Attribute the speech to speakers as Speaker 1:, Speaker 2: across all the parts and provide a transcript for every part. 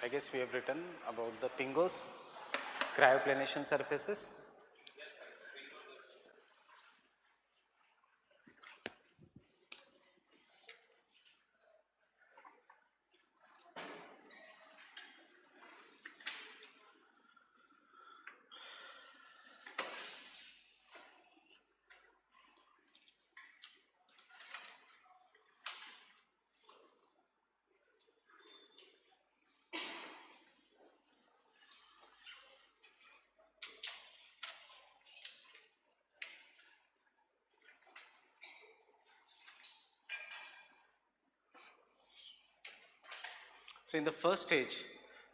Speaker 1: I guess we have written about the pingos, cryoplanation surfaces. So in the first stage,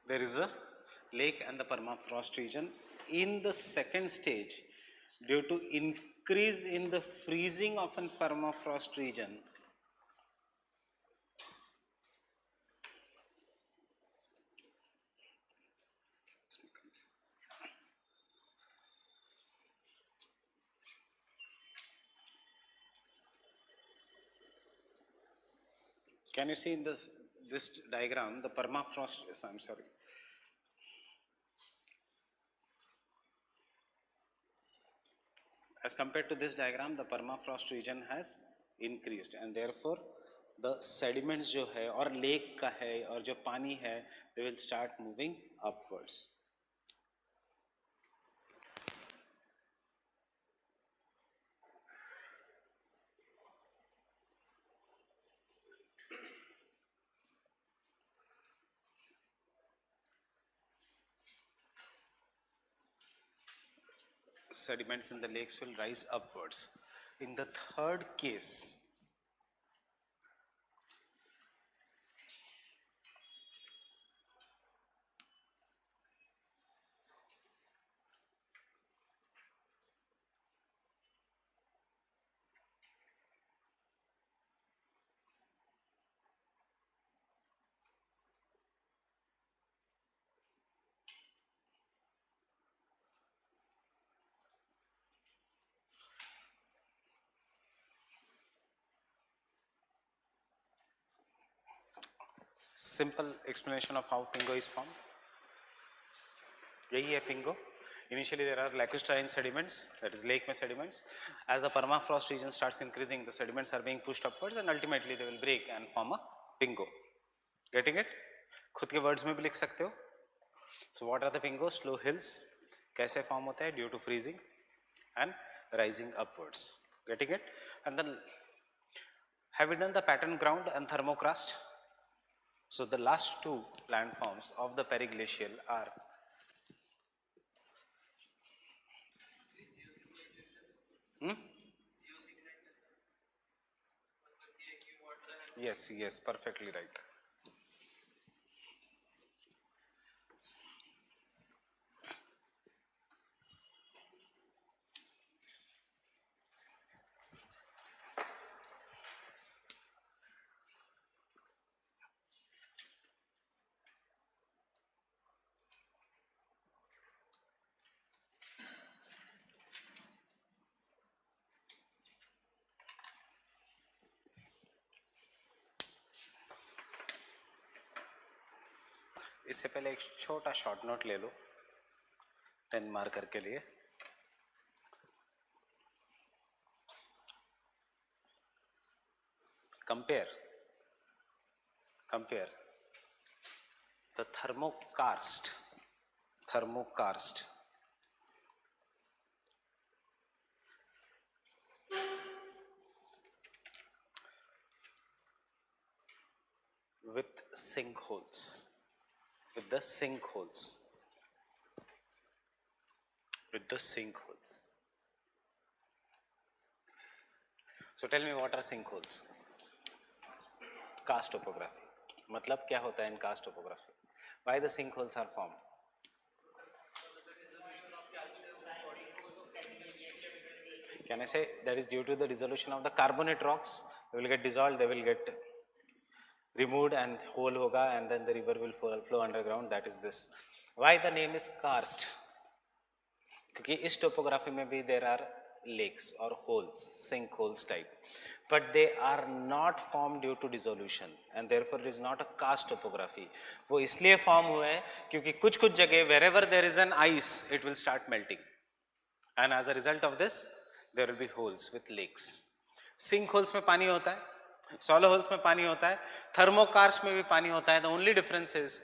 Speaker 1: there is a lake and the permafrost region. In the second stage, due to increase in the freezing of a permafrost region, can you see in this diagram the permafrost? Yes, I'm sorry. As compared to this diagram, the permafrost region has increased, and therefore the sediments जो है और lake का है और जो पानी है, they will start moving upwards. Sediments in the lakes will rise upwards. In the third case, simple explanation of how pingo is formed. यही है pingo. Initially there are lacustrine sediments, that is lake में sediments. As the permafrost region starts increasing, the sediments are being pushed upwards and ultimately they will break and form a pingo. Getting it? खुद के words में भी लिख सकते हो. So what are the pingos? Slow hills. कैसे form होता है? Due to freezing and rising upwards. Getting it? And then have we done the pattern ground and thermocrust? So the last two landforms of the periglacial are yes, perfectly right. इससे पहले एक छोटा short note ले लो 10 marker के लिए. Compare the thermokarst with sinkholes, with the sinkholes. So tell me, what are sinkholes? Karst topography. मतलब क्या होता है in karst topography? Why the sinkholes are formed? Can I say that is due to the dissolution of the carbonate rocks? They will get dissolved, they will get removed and hole hoga, and then the river will flow underground. That is this. Why the name is karst? क्योंकि इस topography में भी there are lakes or holes, sinkholes type, but they are not formed due to dissolution and therefore it is not a karst topography. वो इसलिए form हुए हैं क्योंकि कुछ जगह wherever there is an ice it will start melting and as a result of this there will be holes with lakes. Sinkholes में पानी होता है, shallow holes में पानी होता है, thermokarst में भी पानी होता है. The only difference is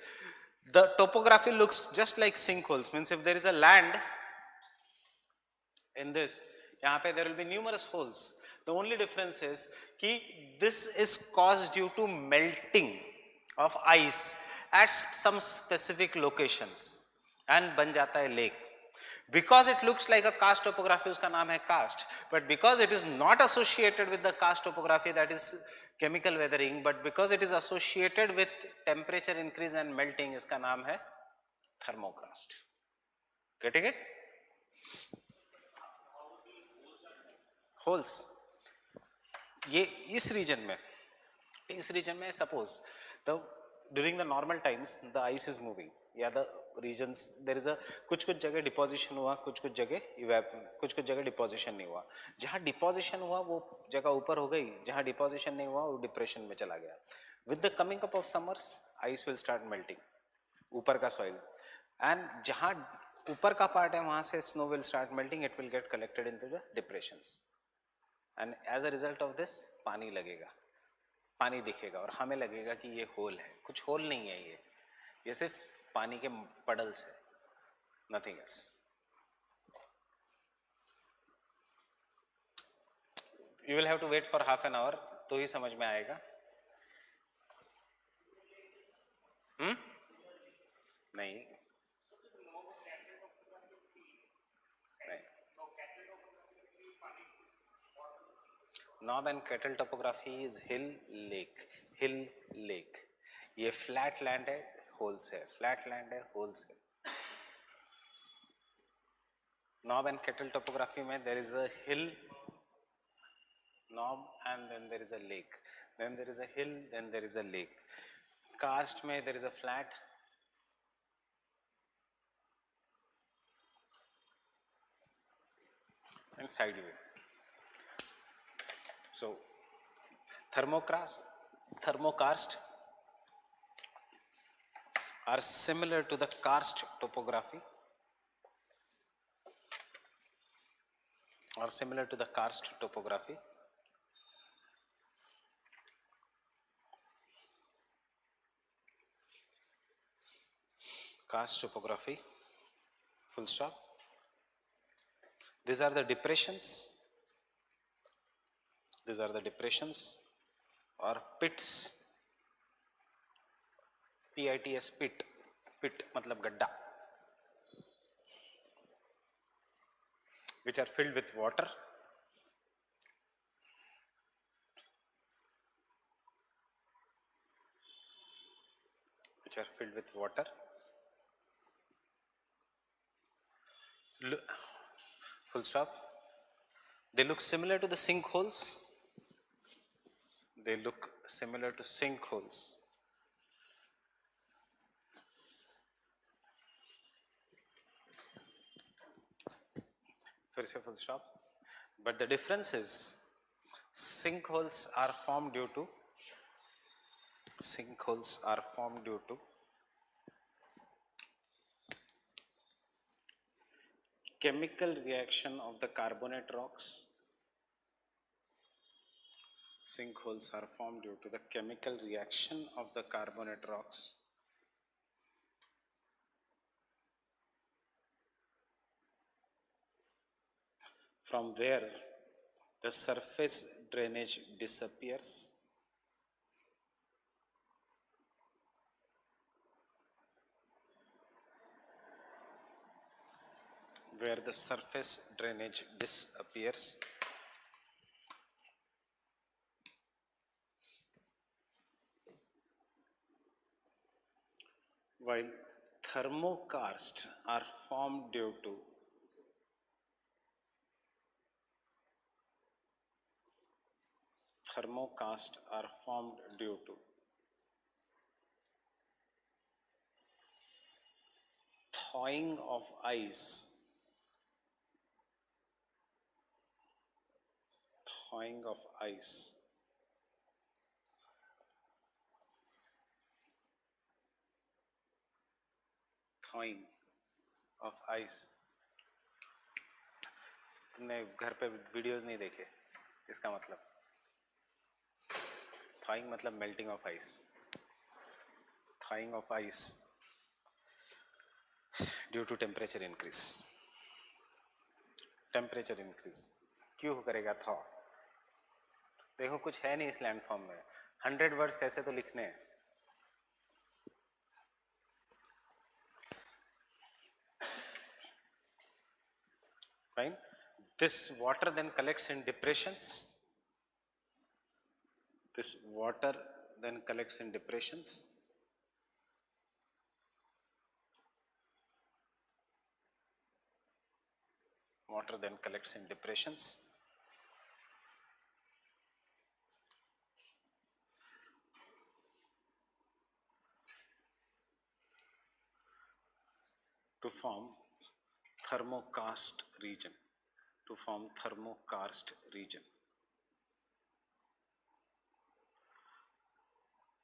Speaker 1: the topography looks just like sinkholes, means if there is a land in this, यहाँ पे there will be numerous holes. The only difference is कि this is caused due to melting of ice at some specific locations and बन जाता है lake. Because it looks like a karst topography, उसका नाम है karst, but because it is not associated with the karst topography, that is chemical weathering, but because it is associated with temperature increase and melting, इसका नाम है thermokarst. Getting it? Holes. ये इस region में suppose the during the normal times the ice is moving, या the regions there is a कुछ जगह deposition हुआ, कुछ जगह deposition नहीं हुआ. जहाँ deposition हुआ वो जगह ऊपर हो गई, जहाँ deposition नहीं हुआ वो depression में चला गया. With the coming up of summers, ice will start melting, ऊपर का soil, and जहाँ ऊपर का part है वहाँ से snow will start melting, it will get collected into the depressions, and as a result of this पानी लगेगा, पानी दिखेगा और हमें लगेगा कि ये होल है. कुछ होल नहीं है, ये सिर्फ पानी के puddles है, nothing else. You will have to wait for half an hour तो ही समझ में आएगा. नहीं, Knob and Kettle topography is hill lake. ये flat land है, holes है, flat land है, holes है. Knob and Kettle topography में there is a hill, knob, and then there is a lake. Then there is a hill, then there is a lake. Karst में there is a flat. And sideway. So thermokarst are similar to the karst topography, karst topography, full stop. These are the depressions or pits, PITS, pit मतलब गड्ढा, which are filled with water. Full stop. They look similar to the sinkholes. First full stop. But the difference is sinkholes are formed due to chemical reaction of the carbonate rocks. Sinkholes are formed due to the chemical reaction of the carbonate rocks from where the surface drainage disappears. While thermokarst are formed due to thawing of ice thawing of ice. Thawing of ice. तुमने घर पे videos नहीं देखे? इसका मतलब thawing मतलब melting of ice. Thawing of ice due to temperature increase. Temperature increase क्यों करेगा थॉ? देखो कुछ है नहीं इस लैंड फॉर्म में, 100 वर्ड्स कैसे तो लिखने हैं. Fine. This water then collects in depressions. This water then collects in depressions. Water then collects in depressions. To form thermokarst region. To form thermokarst region.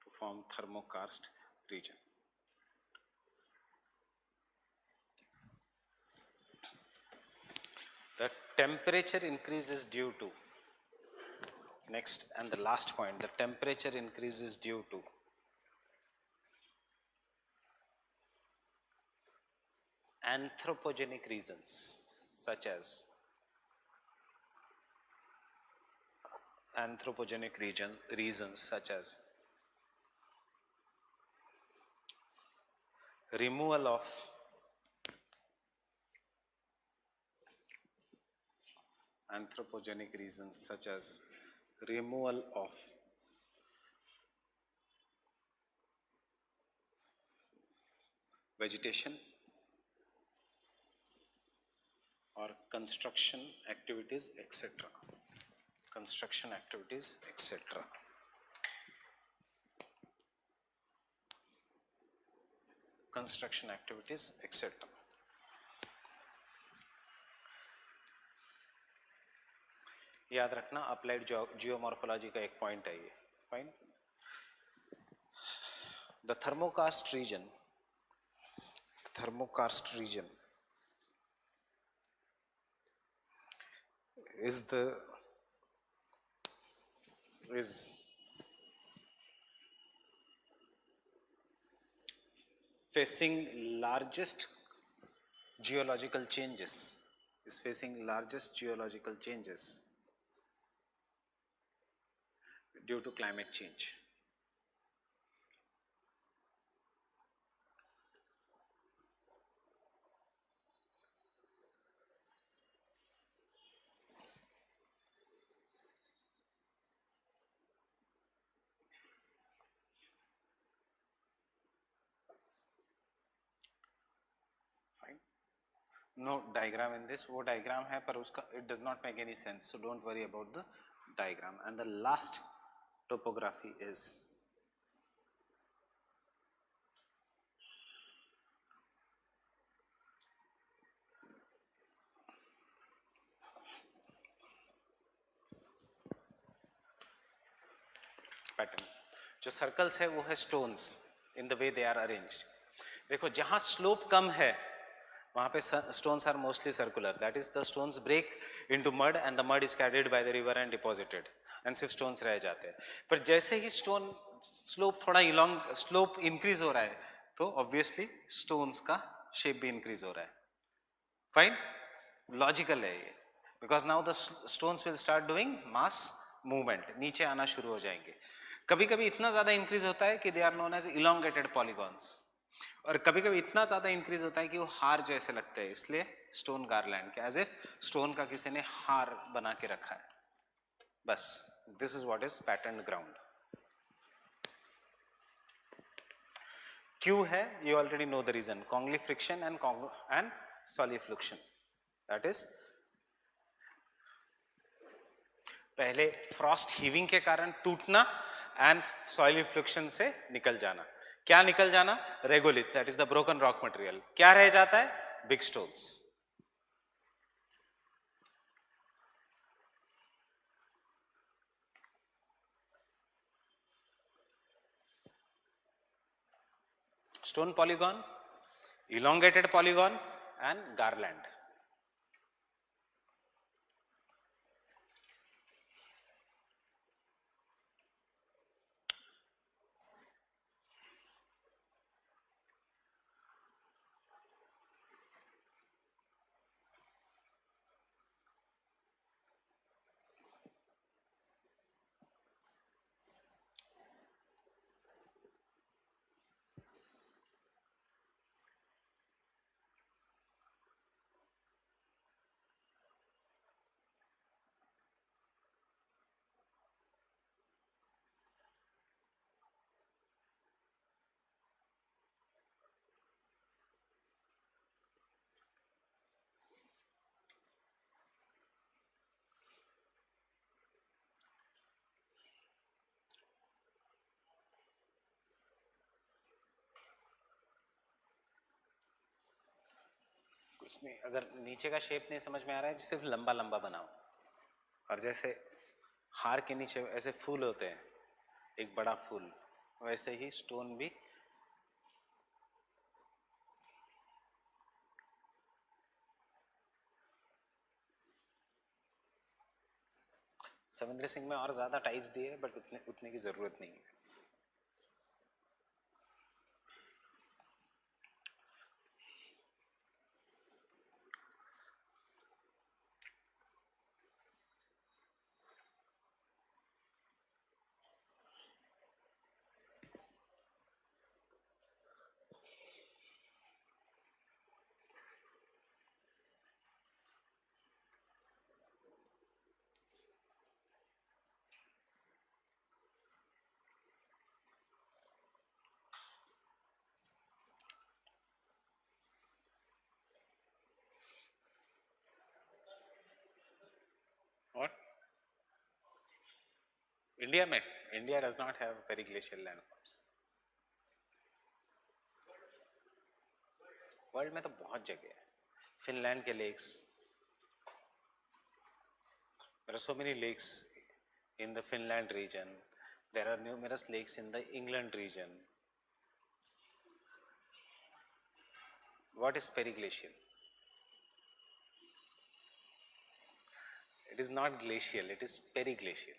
Speaker 1: To form thermokarst region. The temperature increase is due to, next and the last point, the temperature increase is due to anthropogenic reasons such as removal of vegetation or construction activities, etc. Construction activities, etc. Construction activities, etc. याद रखना applied geomorphology का एक point है ये. Fine. The thermokarst region is facing largest geological changes, due to climate change. Fine. No diagram in this. वो diagram है पर उसका it does not make any sense. So don't worry about the diagram. And the last topography is pattern. जो circles है वो है stones in the way they are arranged. देखो जहां स्लोप कम है वहां पे stones are mostly circular. That is the stones break into mud and the mud is carried by the river and deposited and सिर्फ स्टोन्स रह जाते हैं. पर जैसे ही स्टोन स्लोप थोड़ा इलॉन्ग स्लोप इंक्रीज हो रहा है तो ऑब्वियसली स्टोन्स का शेप भी इंक्रीज हो रहा है. फाइन. लॉजिकल है ये because now the stones will start doing mass movement, नीचे आना शुरू हो जाएंगे. कभी कभी इतना ज्यादा इंक्रीज होता है कि they are known as elongated polygons, और कभी कभी इतना ज्यादा इंक्रीज होता है कि वो हार जैसे लगते हैं. इसलिए स्टोन गार्लैंड के एज इफ स्टोन का किसी ने हार बना के रखा है. बस this is what is pattern ground. क्यों है you already know the reason. Congelifraction and solifluction. That is पहले फ्रॉस्ट हीविंग के कारण टूटना एंड सॉलिफ्लुक्शन से निकल जाना. क्या निकल जाना? Regolith, that is the broken rock material. क्या रह जाता है? Big stones. Stone polygon, elongated polygon and garland. कुछ नहीं, अगर नीचे का शेप नहीं समझ में आ रहा है, सिर्फ लंबा लंबा बनाओ। और जैसे हार के नीचे ऐसे फूल होते हैं, एक बड़ा फूल, वैसे ही स्टोन भी सविंद्र सिंह में और ज्यादा टाइप्स दिए, बट उतने की जरूरत नहीं है। और इंडिया में, India does not have periglacial landforms. World में तो बहुत जगह है। फिनलैंड के lakes, there are so many lakes in the Finland region. There are numerous lakes in the England region. What is periglacial? It is not glacial, it is periglacial.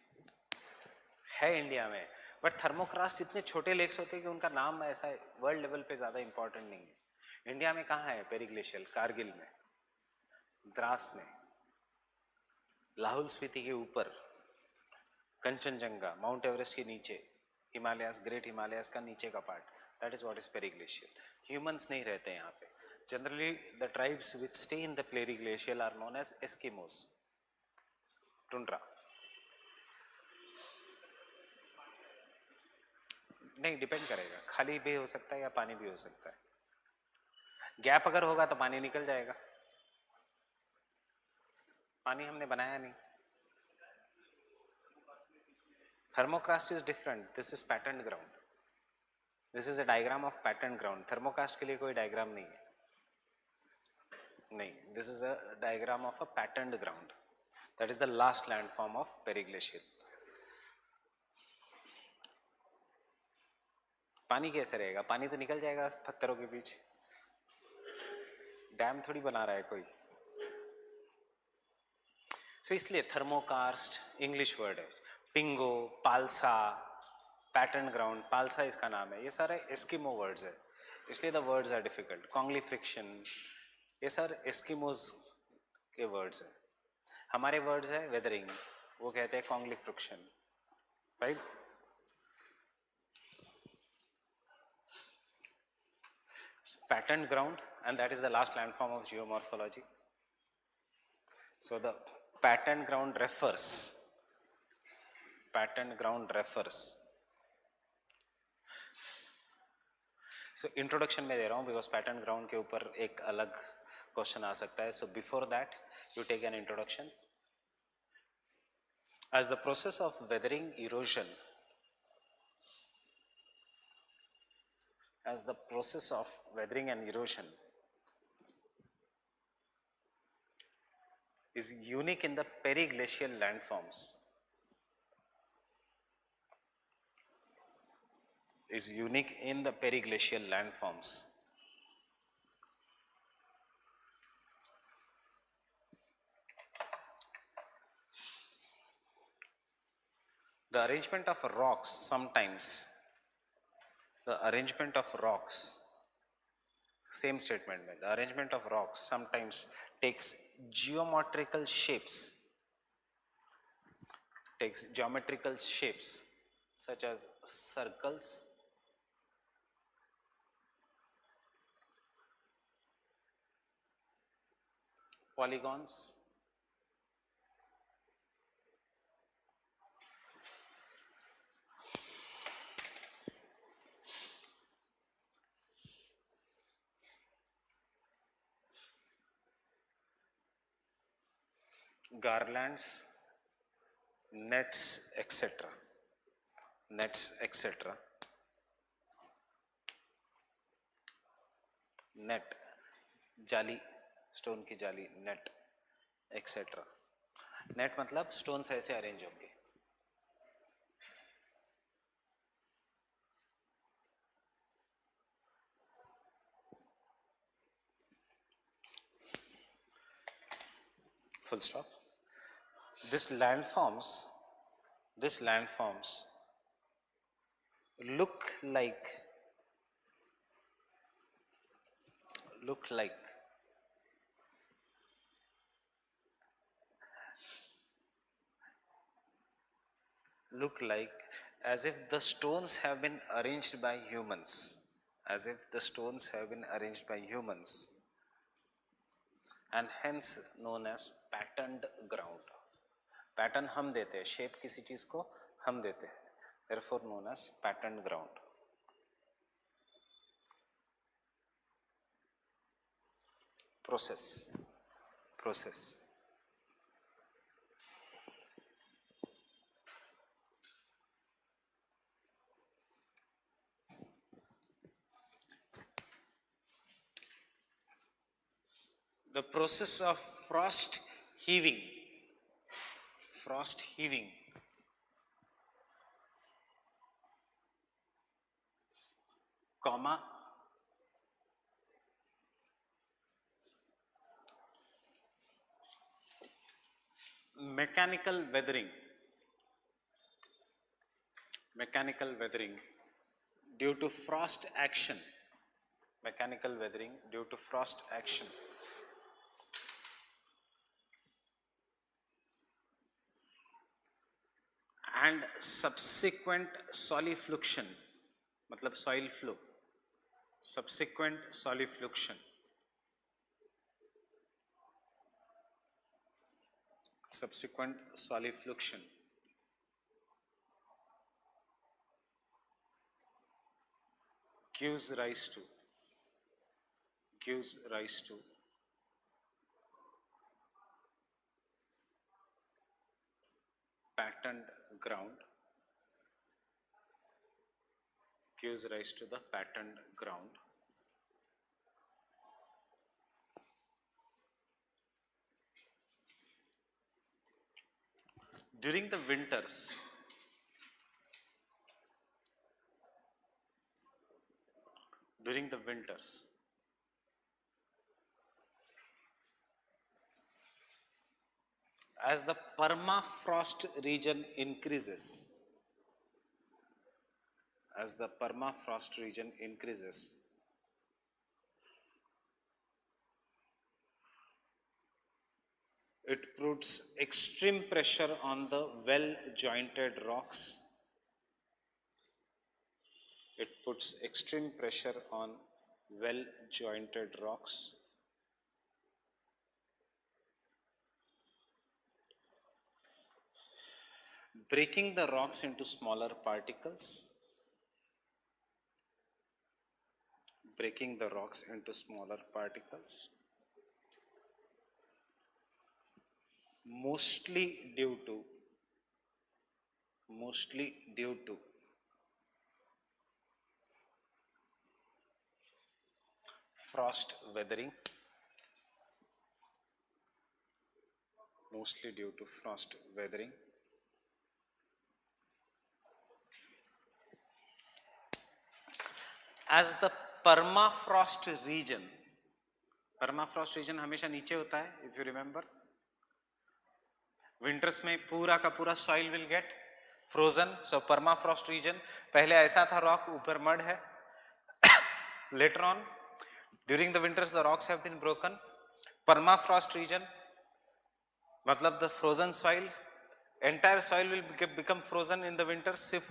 Speaker 1: है India में, but थर्मोक्रास्ट इतने छोटे lakes होते हैं कि उनका नाम ऐसा वर्ल्ड लेवल पे ज्यादा इंपॉर्टेंट नहीं है। इंडिया में कहाँ है पेरिग्लेशियल? कारगिल में, द्रास में, लाहौल स्पीति के ऊपर, कंचनजंगा, माउंट एवरेस्ट के नीचे, हिमालयास, ग्रेट हिमालयास का नीचे का part, that is what is periglacial. Humans नहीं रहते यहाँ पे। Generally the tribes which stay in the periglacial are known as Eskimos, tundra. नहीं, डिपेंड करेगा, खाली भी हो सकता है या पानी भी हो सकता है। गैप अगर होगा तो पानी निकल जाएगा। पानी हमने बनाया नहीं। Thermokarst is different, this is pattern ground, this is a diagram of pattern ground. Thermokarst के लिए कोई डायग्राम नहीं है, नहीं, this is a diagram of a pattern ground, that is the last land form of periglacial. पानी कैसे रहेगा? पानी तो निकल जाएगा पत्थरों के बीच, डैम थोड़ी बना रहा है कोई। सो इसलिए थर्मोकास्ट इंग्लिश वर्ड है। पिंगो, पालसा, पैटर्न ग्राउंड, पालसा इसका नाम है, ये सारे एस्किमो वर्ड्स है, इसलिए the words are difficult. Congelifraction, ये सारे एस्किमोज के वर्ड्स है। हमारे वर्ड्स है वेदरिंग, वो कहते हैं congelifraction, right. Pattern ground, and that is the last landform of geomorphology. So the pattern ground refers. So introduction में दे रहा हूँ because pattern ground के ऊपर एक अलग क्वेश्चन आ सकता है. So before that you take an introduction. As the process of weathering erosion, as the process of weathering and erosion is unique in the periglacial landforms, is unique in the periglacial landforms. The arrangement of rocks sometimes, same statement, the arrangement of rocks sometimes takes geometrical shapes, such as circles, polygons, garlands, nets, etc. Net, जाली, stone की जाली, net, etcetera. Net मतलब stones ऐसे arrange होंगे. Full stop. This landforms look like as if the stones have been arranged by humans, and hence known as patterned ground. Pattern हम देते हैं, shape किसी चीज को हम देते हैं, therefore known as patterned ground. Process. The process of frost heaving, comma, mechanical weathering due to frost action, and subsequent solifluction, मतलब soil flow, subsequent solifluction, gives rise to patterned ground, during the winters. As the permafrost region increases, it puts extreme pressure on the well-jointed rocks. Breaking the rocks into smaller particles. Mostly due to frost weathering. as the permafrost region, permafrost region हमेशा नीचे होता है, if you remember, winters में पूरा का पूरा soil will get frozen. So permafrost region, पहले ऐसा था rock, ऊपर mud है. Later on, during the winters the rocks have been broken. Permafrost region मतलब the frozen soil, entire soil will become frozen in the winters if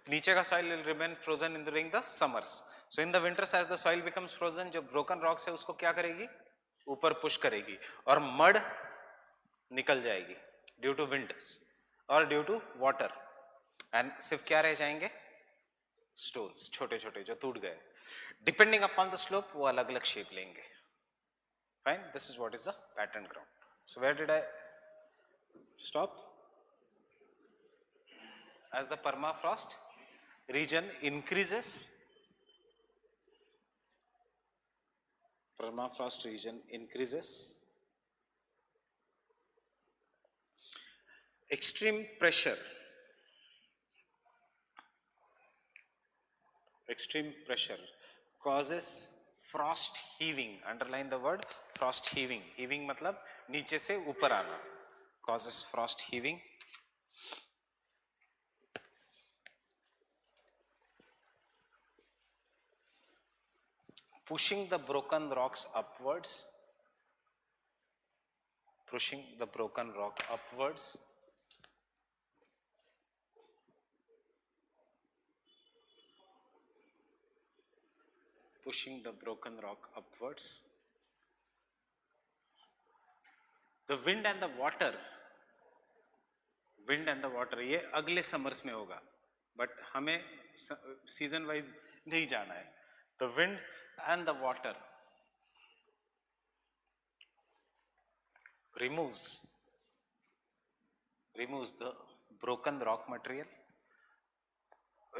Speaker 1: नीचे का soil will remain frozen in during the summers. So in the winters as the soil becomes frozen, जो broken rocks है उसको क्या करेगी, ऊपर push करेगी और mud निकल जाएगी due to winds और due to water, and सिर्फ क्या रह जाएंगे, stones छोटे छोटे जो टूट गए. Depending upon the slope वो अलग अलग shape लेंगे. Fine, this is what is the pattern ground. So where did I stop? As the permafrost region increases, permafrost region increases, extreme pressure causes frost heaving. Underline the word frost heaving. Heaving मतलब नीचे से ऊपर आना. Causes frost heaving. Pushing the broken rocks upwards. Pushing the broken rock upwards. Pushing the broken rock upwards. The wind and the water, ये अगले summers में होगा, but हमें season wise नहीं जाना है. The wind and the water removes the broken rock material,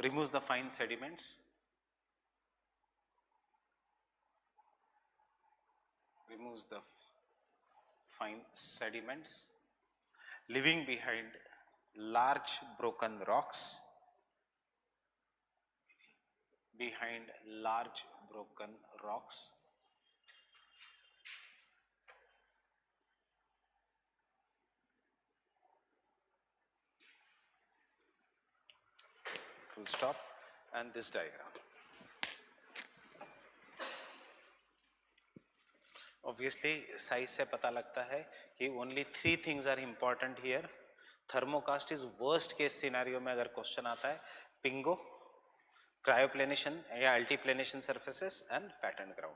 Speaker 1: removes the fine sediments, leaving behind large broken rocks, full stop, and this diagram. Obviously size से पता लगता है कि only 3 things are important here. Thermokarst is worst case scenario में अगर question आता है, pingo, cryoplanation या altiplanation surfaces and pattern ground.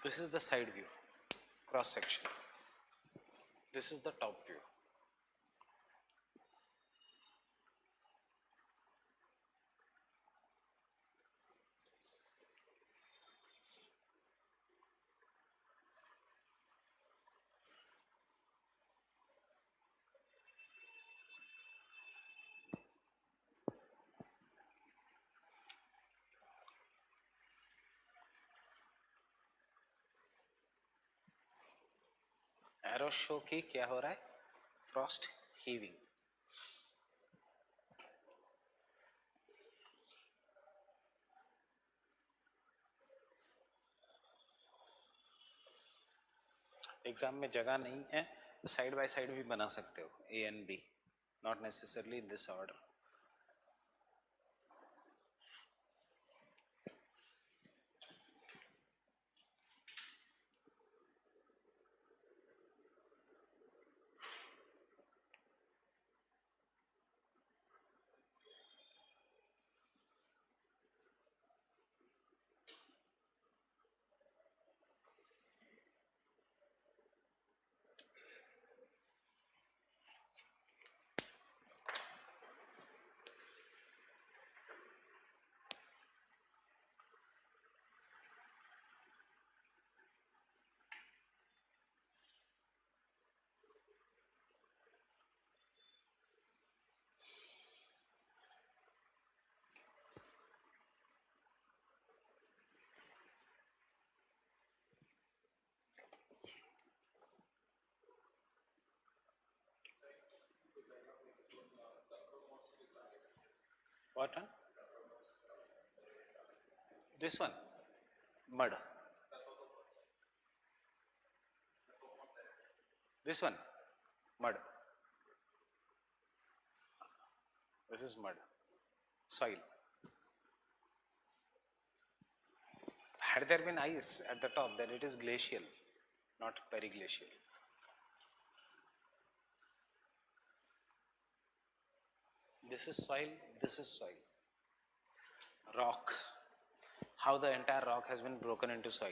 Speaker 1: This is the side view, cross section. This is the top view. Arrow show की क्या हो रहा है, फ्रॉस्ट हीविंग. एग्जाम में जगह नहीं है तो साइड बाय साइड भी बना सकते हो, A and B, not necessarily in this order. What one? This one, mud. This one, mud. This is mud, soil. Had there been ice at the top, then it is glacial, not periglacial. This is soil, this is soil. Rock. How the entire rock has been broken into soil.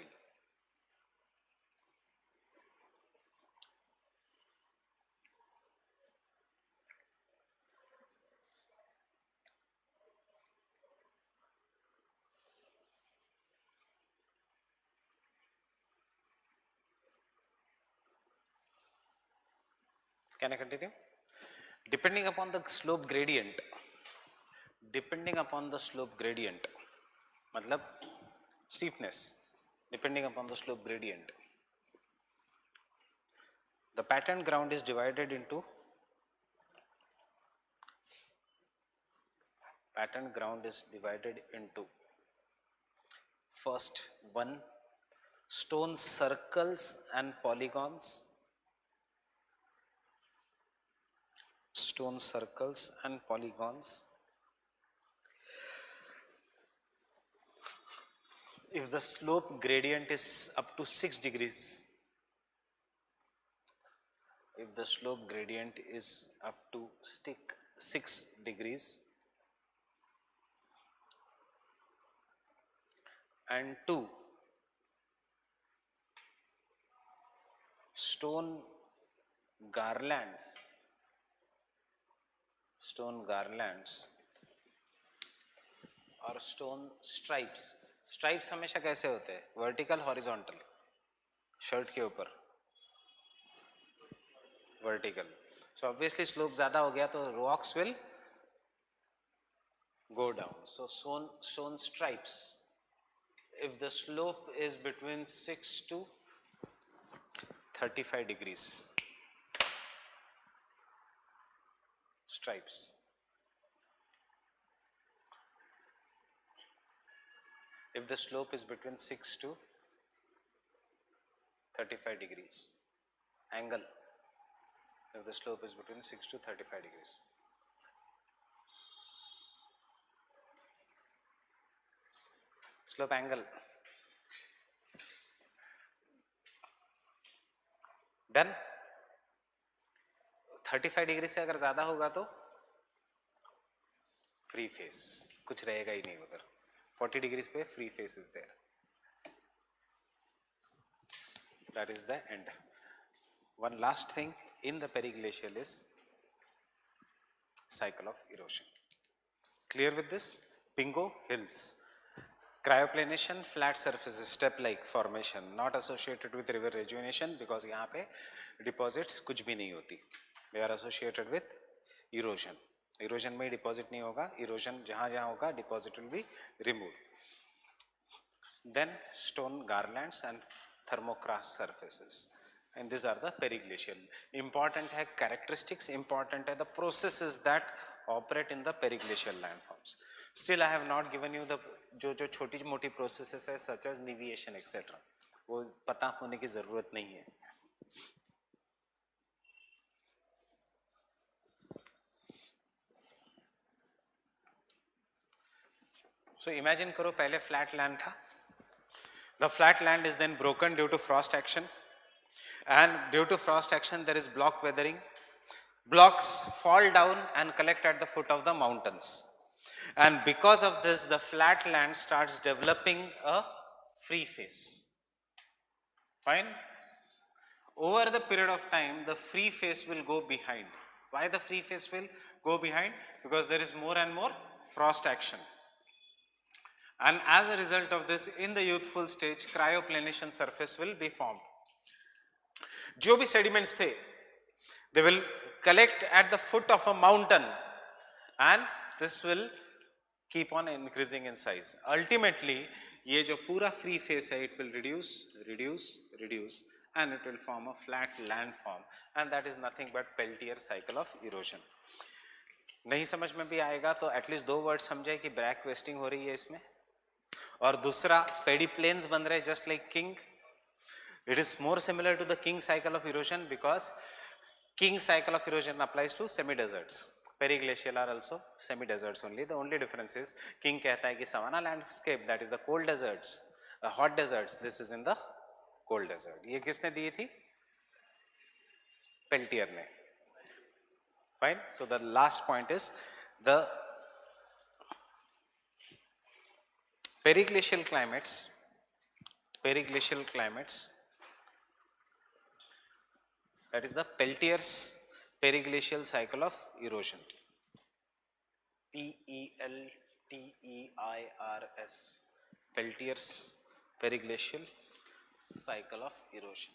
Speaker 1: Can I continue? Depending upon the slope gradient, matlab steepness, depending upon the slope gradient, the pattern ground is divided into first one, stone circles and polygons, if the slope gradient is up to 6 degrees, and 2, stone garlands और stone stripes हमेशा कैसे होते हैं, vertical horizontal, shirt के ऊपर vertical. So obviously slope ज़्यादा हो गया तो rocks will go down. So stone stripes, if the slope is between 6 to 35 degrees, stripes. If the slope is between 6 to 35 degrees, angle, if the slope is between 6 to 35 degrees. Slope angle. Done? 35 degree से अगर ज़्यादा होगा तो free face, कुछ रहेगा ही नहीं उधर. 40 degrees पे free face is there. That is the end. One last thing in the periglacial is cycle of erosion. Clear with this? Pingo hills. Cryoplanation, flat surfaces, step-like formation, not associated with river rejuvenation because यहाँ पे deposits कुछ भी नहीं होती. They are associated with erosion. Erosion में deposit नहीं होगा. Erosion जहाँ जहाँ होगा deposit will be removed. Then stone garlands and thermocrast surfaces, and these are the periglacial. Important है characteristics, important है the processes that operate in the periglacial landforms. Still I have not given you the जो छोटी मोटी processes है such as niveation etc. वो पता होने की ज़रूरत नहीं है. So imagine करो पहले flat land था. The flat land is then broken due to frost action, and due to frost action there is block weathering. Blocks fall down and collect at the foot of the mountains, and because of this the flat land starts developing a free face. Fine. Over the period of time the free face will go behind. Why the free face will go behind? Because there is more and more frost action, and as a result of this in the youthful stage cryoplanation surface will be formed. जो भी sediments थे they will collect at the foot of a mountain, and this will keep on increasing in size. Ultimately ये जो पूरा free face है it will reduce and it will form a flat landform, and that is nothing but Peltier cycle of erosion. नहीं समझ में भी आएगा तो एटलीस्ट 2 वर्ड समझे कि ब्रैक वेस्टिंग हो रही है इसमें, और दूसरा पेडी प्लेन्स बन रहे just like king. It is more similar to the king cycle of erosion because king cycle of erosion applies to semi-deserts. Periglacial are also semi-deserts only. The only difference is king कहता है कि savanna landscape, that is the cold deserts, hot deserts, this is in the cold desert. ये किसने दी थी? Peltier ने. Fine. So the last point is the periglacial climates, that is the Peltier's periglacial cycle of erosion. Peltiers, Peltier's periglacial cycle of erosion.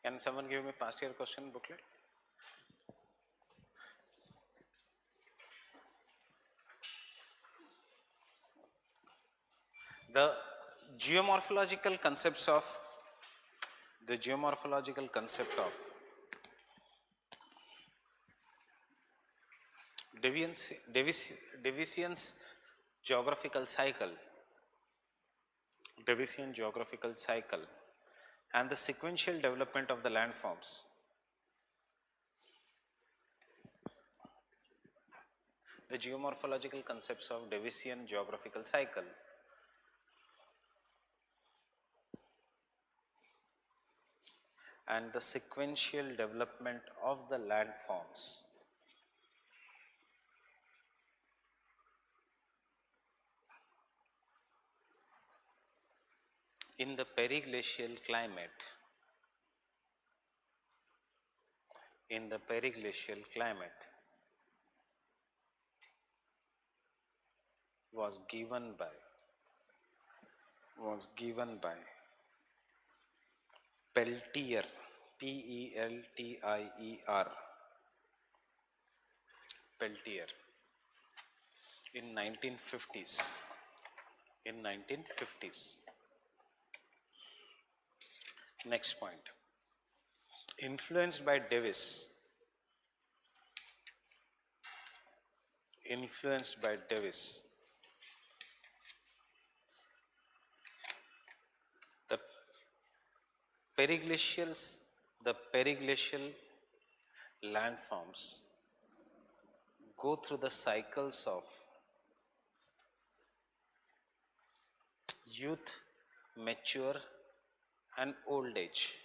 Speaker 1: Can someone give me past year question booklet? The geomorphological concept of Daviscian geographical cycle and the sequential development of the landforms. The geomorphological concepts of Daviscian geographical cycle and the sequential development of the landforms in the periglacial climate. Was given by Peltier, Peltier, Peltier in 1950s. Next point, influenced by Davis, the periglacial landforms go through the cycles of youth, mature and old age.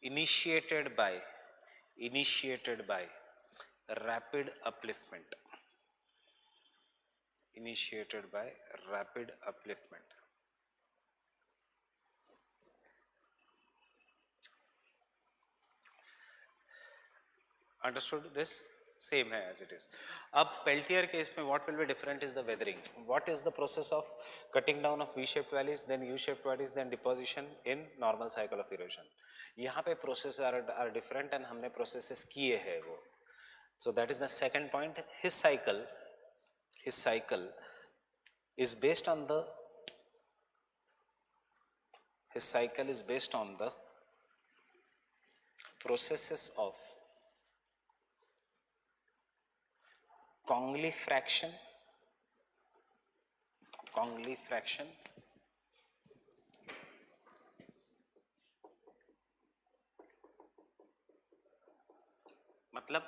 Speaker 1: Initiated by rapid upliftment. Understood this same है as it is. अब Peltier case में what will be different is the weathering. What is the process of cutting down of V-shaped valleys, then U-shaped valleys, then deposition in normal cycle of erosion. यहाँ पे processes are different and हमने processes किए हैं वो. So that is the second point. His cycle is based on the processes of Congley fraction, मतलब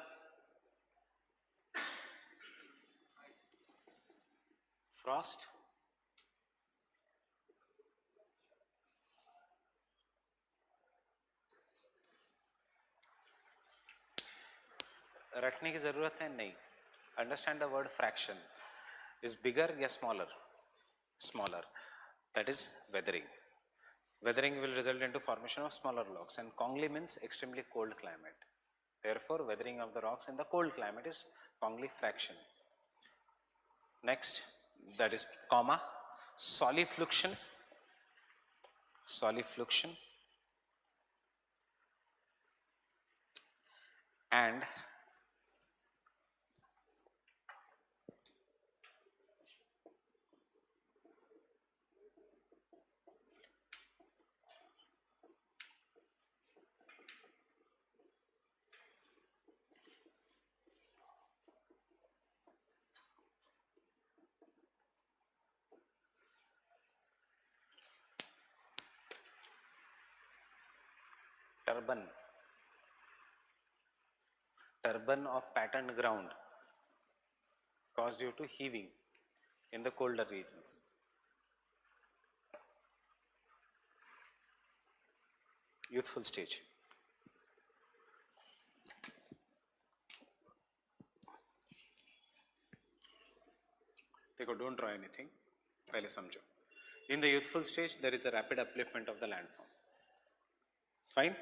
Speaker 1: Frost रखने की जरूरत है नहीं. Understand the word fraction is bigger या smaller. That is weathering. Weathering will result into formation of smaller rocks, and Congley means extremely cold climate. Therefore, weathering of the rocks in the cold climate is Congley fraction. Next, that is comma, solifluction and turban of patterned ground caused due to heaving in the colder regions. Youthful stage. देखो, don't draw anything, पहले समझो. In the youthful stage, there is a rapid upliftment of the landform. Fine.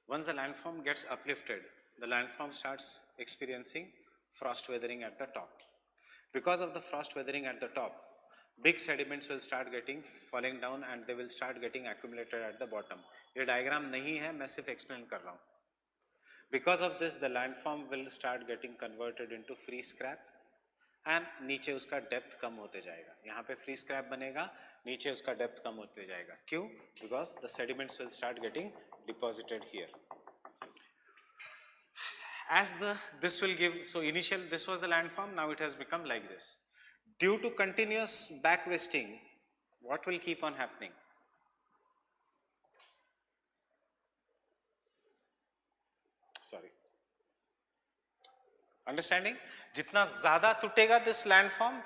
Speaker 1: Once the landform gets uplifted, the landform starts experiencing frost weathering at the top. Because of the frost weathering at the top, big sediments will start falling down and they will start getting accumulated at the bottom. ये diagram नहीं है, मैं सिर्फ explain कर रहा हूँ. Because of this, the landform will start getting converted into free scrap and नीचे उसका depth कम होते जाएगा. यहाँ पे free scrap बनेगा, नीचे उसका depth कम होते जाएगा. क्यों? Because the sediments will start getting deposited here. As this will give, so initial this was the landform, now it has become like this. Due to continuous back wasting, what will keep on happening? Sorry. Understanding? जितना ज़्यादा टूटेगा this landform,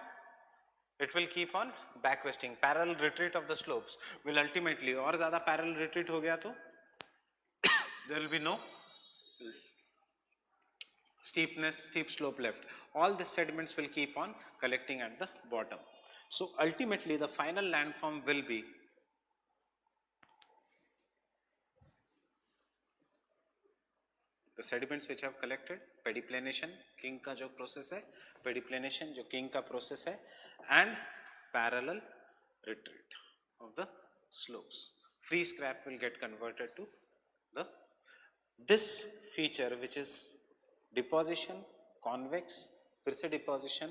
Speaker 1: it will keep on back wasting. Parallel retreat of the slopes will ultimately, और ज़्यादा parallel retreat हो गया तो there will be no steep slope left. All the sediments will keep on collecting at the bottom. So ultimately the final landform will be the sediments which have collected, pediplanation, king का जो process है, pediplanation जो king का process है, and parallel retreat of the slopes. Free scrap will get converted to this feature, which is deposition, convex, फिर से deposition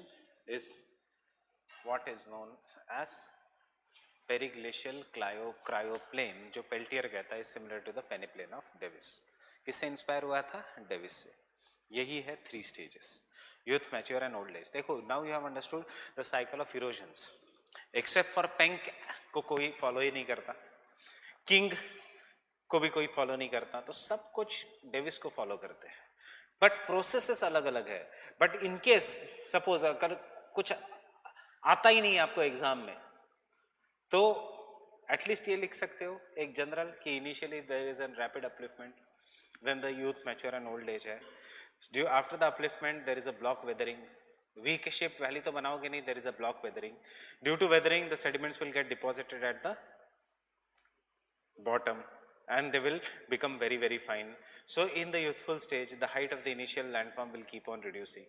Speaker 1: is what is known as periglacial cryoplane, जो Peltier कहता है, similar to the peneplain of Davis. किससे inspire हुआ था? Davis से. यही है 3 stages: youth, mature and old age. देखो, now you have understood the cycle of erosions. Except for Penck को कोई फॉलो ही नहीं करता, किंग को भी कोई फॉलो नहीं करता, तो सब कुछ डेविस को फॉलो करते हैं. बट प्रोसेसेस अलग अलग है. बट इन केस सपोज अगर कुछ आता ही नहीं आपको एग्जाम में, तो एटलीस्ट ये लिख सकते हो एक जनरल कि initially there is an rapid upliftment, then the youth, mature and old age है. Due after the upliftment there is a block weathering. Weak shape valley तो बनाओगे नहीं, there is a block weathering. Due to weathering the sediments will get deposited at the bottom. and they will become very, very fine. So in the youthful stage, the height of the initial landform will keep on reducing.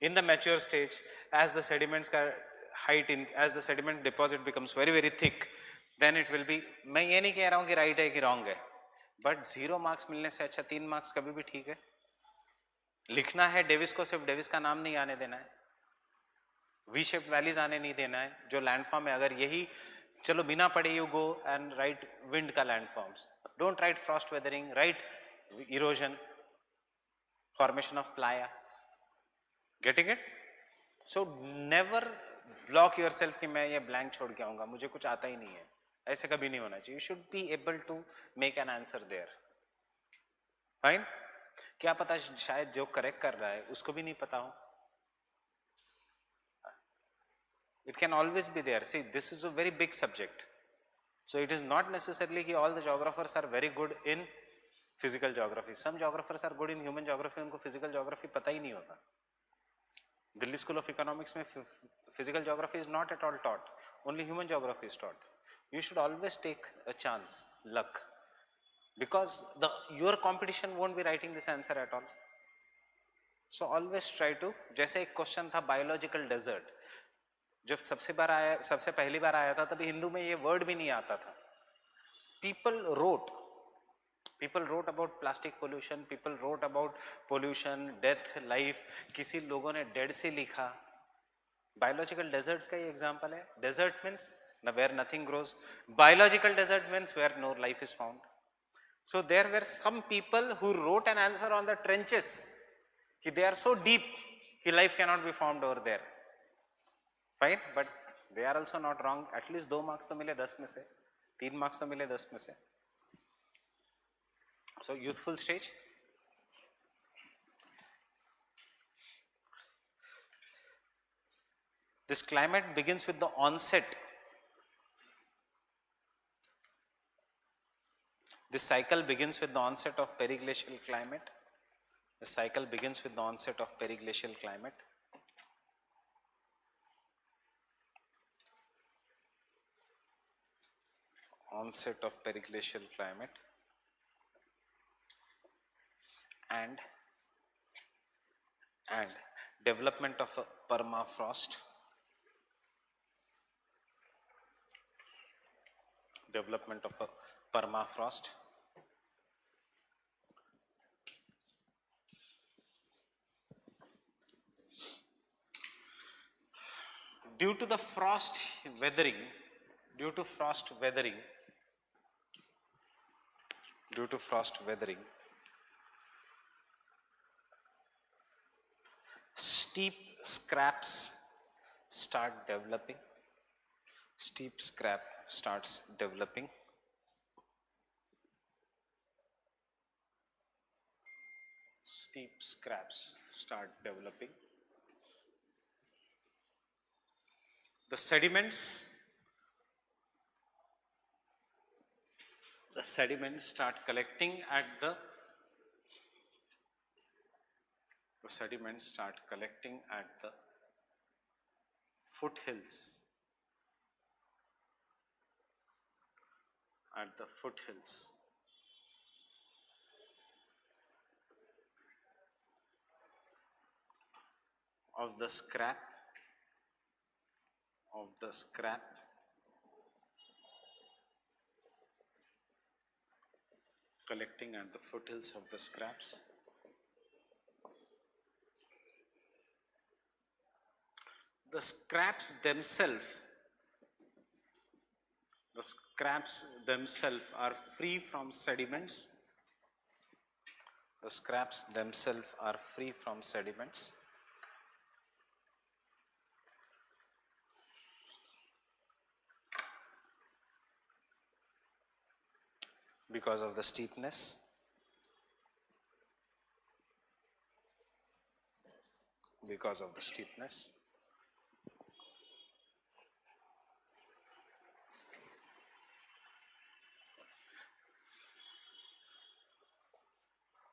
Speaker 1: In the mature stage, as the sediments as the sediment deposit becomes very, very thick, then it will be, मैं ये नहीं कह रहा हूँ कि right है कि wrong है, but 0 marks मिलने से अच्छा 3 marks कभी भी ठीक है. लिखना है डेविस को, सिर्फ डेविस का नाम नहीं आने देना है, वी शेप वैलीज आने नहीं देना है. जो लैंडफॉर्म है, अगर यही चलो बिना पढ़े you go and write wind का landforms, don't write frost weathering, write erosion, formation of playa. Getting it? So never block yourself कि मैं ये ब्लैंक छोड़ के आऊंगा, मुझे कुछ आता ही नहीं है, ऐसे कभी नहीं होना चाहिए. You should be able to make an answer there. Fine. क्या पता शायद जो करेक्ट कर रहा है उसको भी नहीं पता हो. It can always be there. See, this is a very big subject. So it is not necessarily that all the geographers are very good in physical geography. Some geographers are good in human geography, उनको physical geography पता ही नहीं होता. Delhi School of Economics में physical geography is not at all taught. Only human geography is taught. You should always take a chance, luck, because your competition won't be writing this answer at all. So always try to, जैसे एक question था biological desert. जब सबसे पहली बार आया था तभी हिंदू में ये वर्ड भी नहीं आता था. people wrote about plastic pollution, people wrote about pollution, death, life. किसी लोगों ने डेड से लिखा. बायोलॉजिकल डेजर्ट्स का ये एग्जांपल है. Desert means where nothing grows. Biological desert means where no life is found. So there were some people who wrote an answer on the trenches कि they are so deep कि life cannot be found over there. Fine, but they are also not wrong. At least 2 marks तो मिले 10 में से, 3 marks तो मिले 10 में से. So youthful stage, this climate begins with the onset. This cycle begins with the onset of periglacial climate. The cycle begins with the onset of periglacial climate. Onset of periglacial climate and development of a permafrost. Development of a permafrost. Due to the frost weathering, steep scraps start developing. Steep scrap starts developing. Steep scraps start developing. The sediments start collecting at the foothills. Of the scrap collecting at the foothills of the scraps. The scraps themselves are free from sediments. The scraps themselves are free from sediments. Because of the steepness.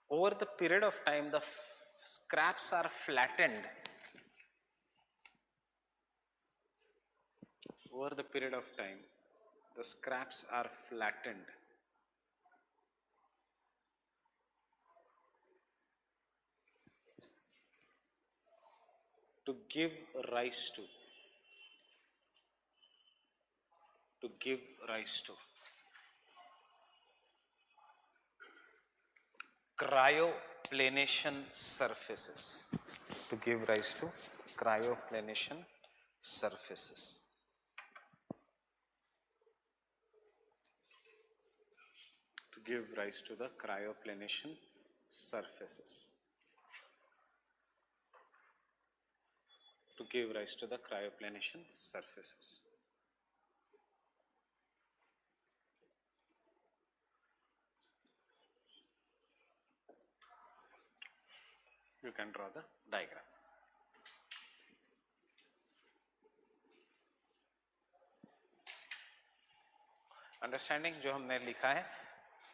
Speaker 1: Over the period of time, the scraps are flattened. Over the period of time, the scraps are flattened. to give rise to cryoplanation surfaces, to give rise to cryoplanation surfaces. To give rise to the cryoplanation surfaces. To give rise to the cryoplanation surfaces. You can draw the diagram. Understanding जो हमने लिखा है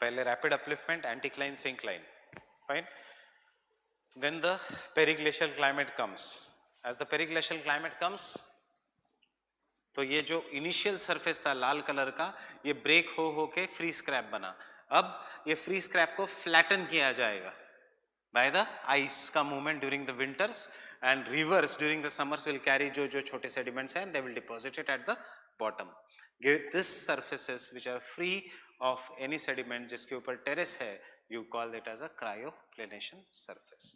Speaker 1: पहले rapid upliftment, anticline, syncline, fine. Then the periglacial climate comes. As the periglacial climate comes तो ये जो initial surface था लाल colour का ये ब्रेक हो के फ्री स्क्रैप बना. अब ये फ्री स्क्रैप को फ्लैटन किया जाएगा बाय द आइस का movement during the winters and reverse during the summers will carry जो छोटे सेडिमेंट्स हैं they will deposit it at the bottom. This surfaces which are free of any sediment जिसके ऊपर terrace है you call it as a cryoplanation surface.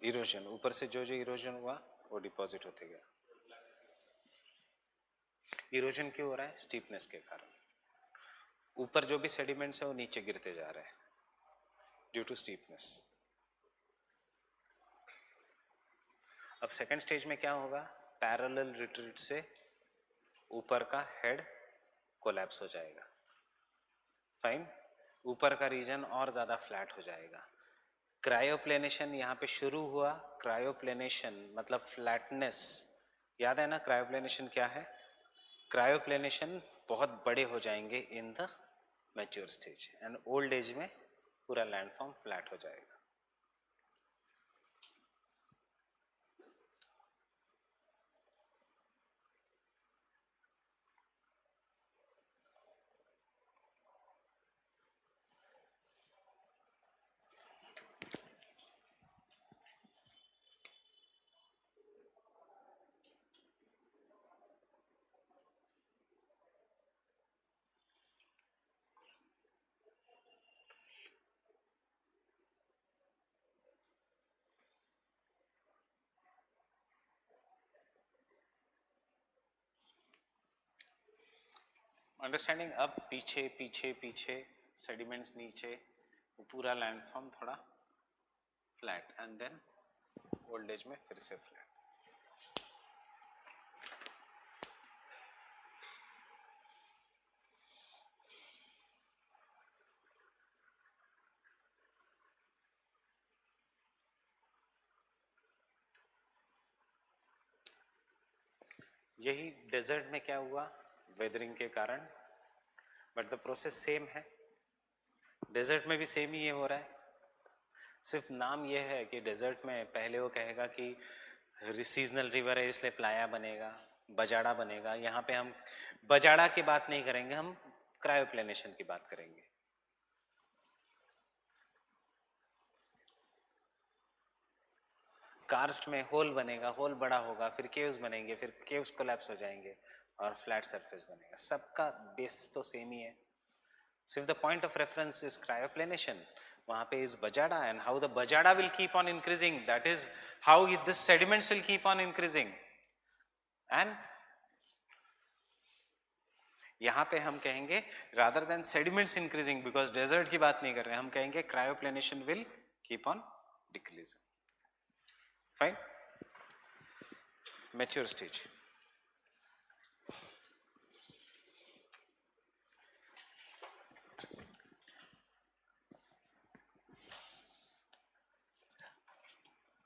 Speaker 1: Erosion ऊपर से जो erosion हुआ वो डिपॉजिट होते गया. इरोजन क्यों हो रहा है? स्टीपनेस के कारण. ऊपर जो भी सेडिमेंट्स है वो नीचे गिरते जा रहे हैं ड्यू टू स्टीपनेस. अब सेकंड स्टेज में क्या होगा? पैरेलल रिट्रीट से ऊपर का हेड कोलैप्स हो जाएगा. फाइन. ऊपर का रीजन और ज्यादा फ्लैट हो जाएगा. क्रायोप्लेनेशन यहाँ पे शुरू हुआ. क्रायोप्लेनेशन मतलब फ्लैटनेस. याद है ना क्रायोप्लेनेशन क्या है? क्रायोप्लेनेशन बहुत बड़े हो जाएंगे in the mature stage and old age में पूरा लैंडफॉर्म फ्लैट हो जाएगा. अंडरस्टैंडिंग. अब पीछे पीछे पीछे सेडिमेंट्स नीचे पूरा लैंडफॉर्म थोड़ा flat and then old age में फिर से फ्लैट. यही डेजर्ट में क्या हुआ? वेदरिंग के कारण. बट द प्रोसेस सेम है. डेजर्ट में भी सेम ही ये हो रहा है. सिर्फ नाम ये है कि डेजर्ट में पहले वो कहेगा कि सीजनल रिवर है इसलिए प्लाया बनेगा, बजाड़ा बनेगा. यहाँ पे हम बजाड़ा की बात नहीं करेंगे, हम क्रायोप्लेनेशन की बात करेंगे. कार्स्ट में होल बनेगा, होल बड़ा होगा, फिर केव्स बनेंगे, फिर केव्स कोलैप्स हो जाएंगे और फ्लैट सरफेस बनेगा. सबका बेस तो सेम ही है. सिर्फ the point of reference is cryoplanation. वहां पे is bajada and how the bajada will keep on increasing. That is how this sediments will keep on increasing. And यहां पे हम कहेंगे rather than sediments increasing, because desert की बात नहीं कर रहे, हम कहेंगे cryoplanation will keep on decreasing. Fine. mature stage.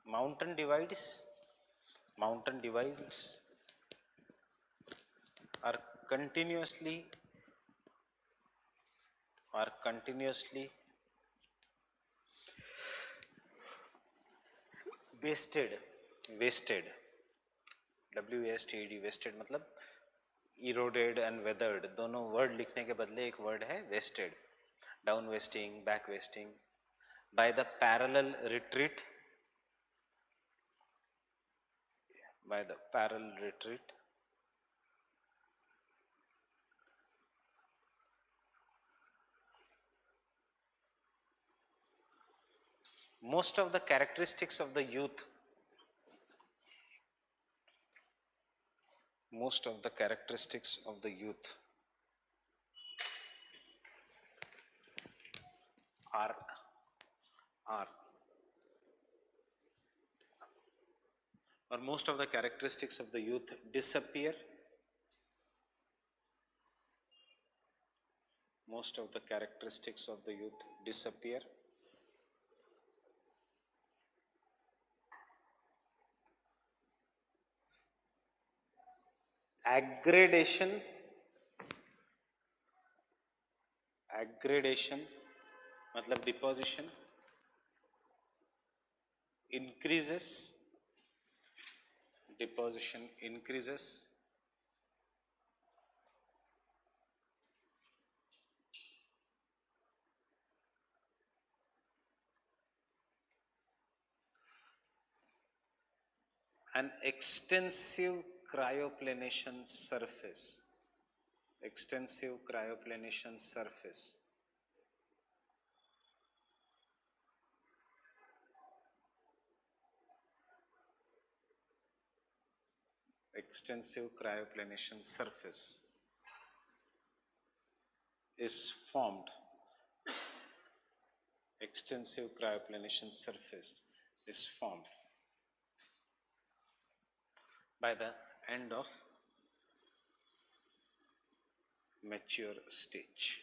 Speaker 1: Mountain divides are continuously wasted WASTED wasted मतलब eroded and weathered, दोनों वर्ड लिखने के बदले एक वर्ड है wasted, down wasting, back wasting, by the parallel retreat most of the characteristics of the youth are or most of the characteristics of the youth disappear aggradation मतलब deposition increases an extensive cryoplanation surface is formed by the end of mature stage.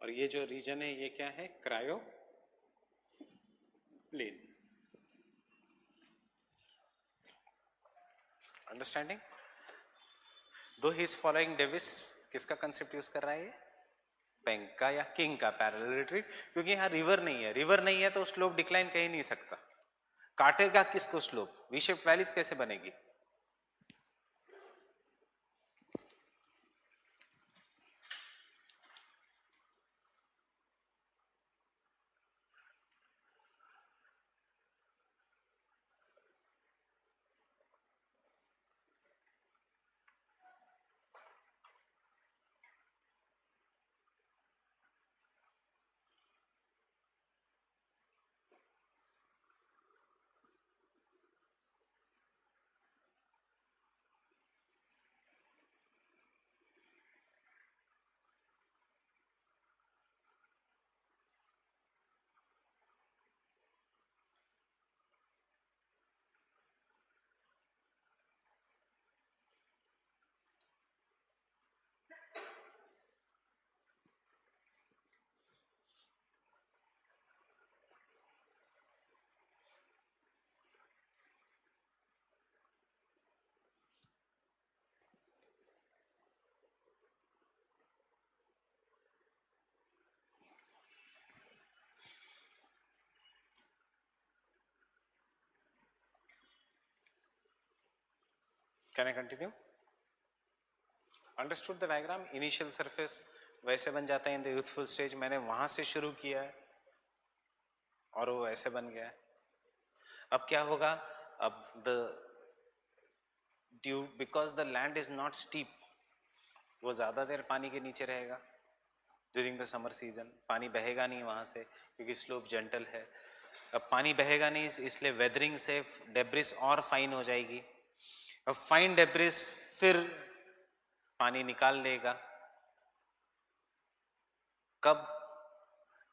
Speaker 1: और ये जो reason है ये क्या है? Cryoplain. Understanding? दो he is following Davis, किसका कंसेप्ट यूज कर रहा है ये? बैंक का या किंग का पैरेलल रिट्रीट, क्योंकि यहाँ रिवर नहीं है तो स्लोप डिक्लाइन कहीं नहीं सकता. काटेगा किसको स्लोप? वी शेप वैलीज कैसे बनेगी? Can I continue? Understood the diagram? Initial surface वैसे बन जाता है in the youthful stage. मैंने वहां से शुरू किया है और वो वैसे बन गया है. अब क्या होगा? अब because the land is not steep, वो ज्यादा देर पानी के नीचे रहेगा. ड्यूरिंग द समर सीजन पानी बहेगा नहीं वहां से क्योंकि स्लोप जेंटल है. अब पानी बहेगा नहीं, इसलिए वेदरिंग से डेब्रिस और फाइन हो जाएगी। अब फाइन डेब्रिस फिर पानी निकाल लेगा। कब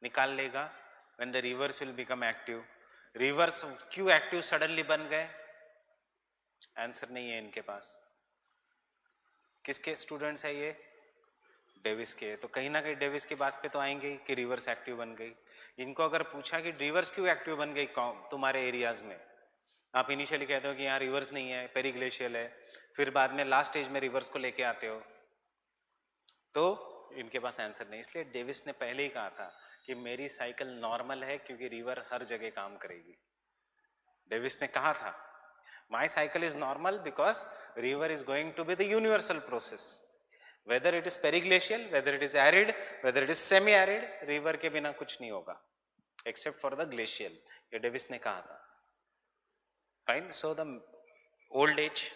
Speaker 1: निकाल लेगा? when the rivers will become active. Reverse क्यों एक्टिव सडनली बन गए? आंसर नहीं है इनके पास। किसके स्टूडेंट्स है ये? डेविस के। तो कहीं ना कहीं डेविस की बात पे तो आएंगे ही कि रिवर्स एक्टिव बन गई। इनको अगर पूछा कि रिवर्स क्यों एक्टिव बन गई तुम्हारे एरियाज में, आप इनिशियली कहते हो कि यहाँ रिवर्स नहीं है, पेरीग्लेशियल है, फिर बाद में लास्ट स्टेज में रिवर्स को लेके आते हो, तो इनके पास आंसर नहीं। इसलिए डेविस ने पहले ही कहा था कि मेरी साइकिल नॉर्मल है क्योंकि रिवर हर जगह काम करेगी। डेविस ने कहा था my cycle is normal because river is going to be the universal process, whether it is periglacial, whether it is arid, whether it is semi arid, river के बिना कुछ नहीं होगा एक्सेप्ट फॉर द ग्लेशियल। ये Davis ने कहा था। Fine. So the old age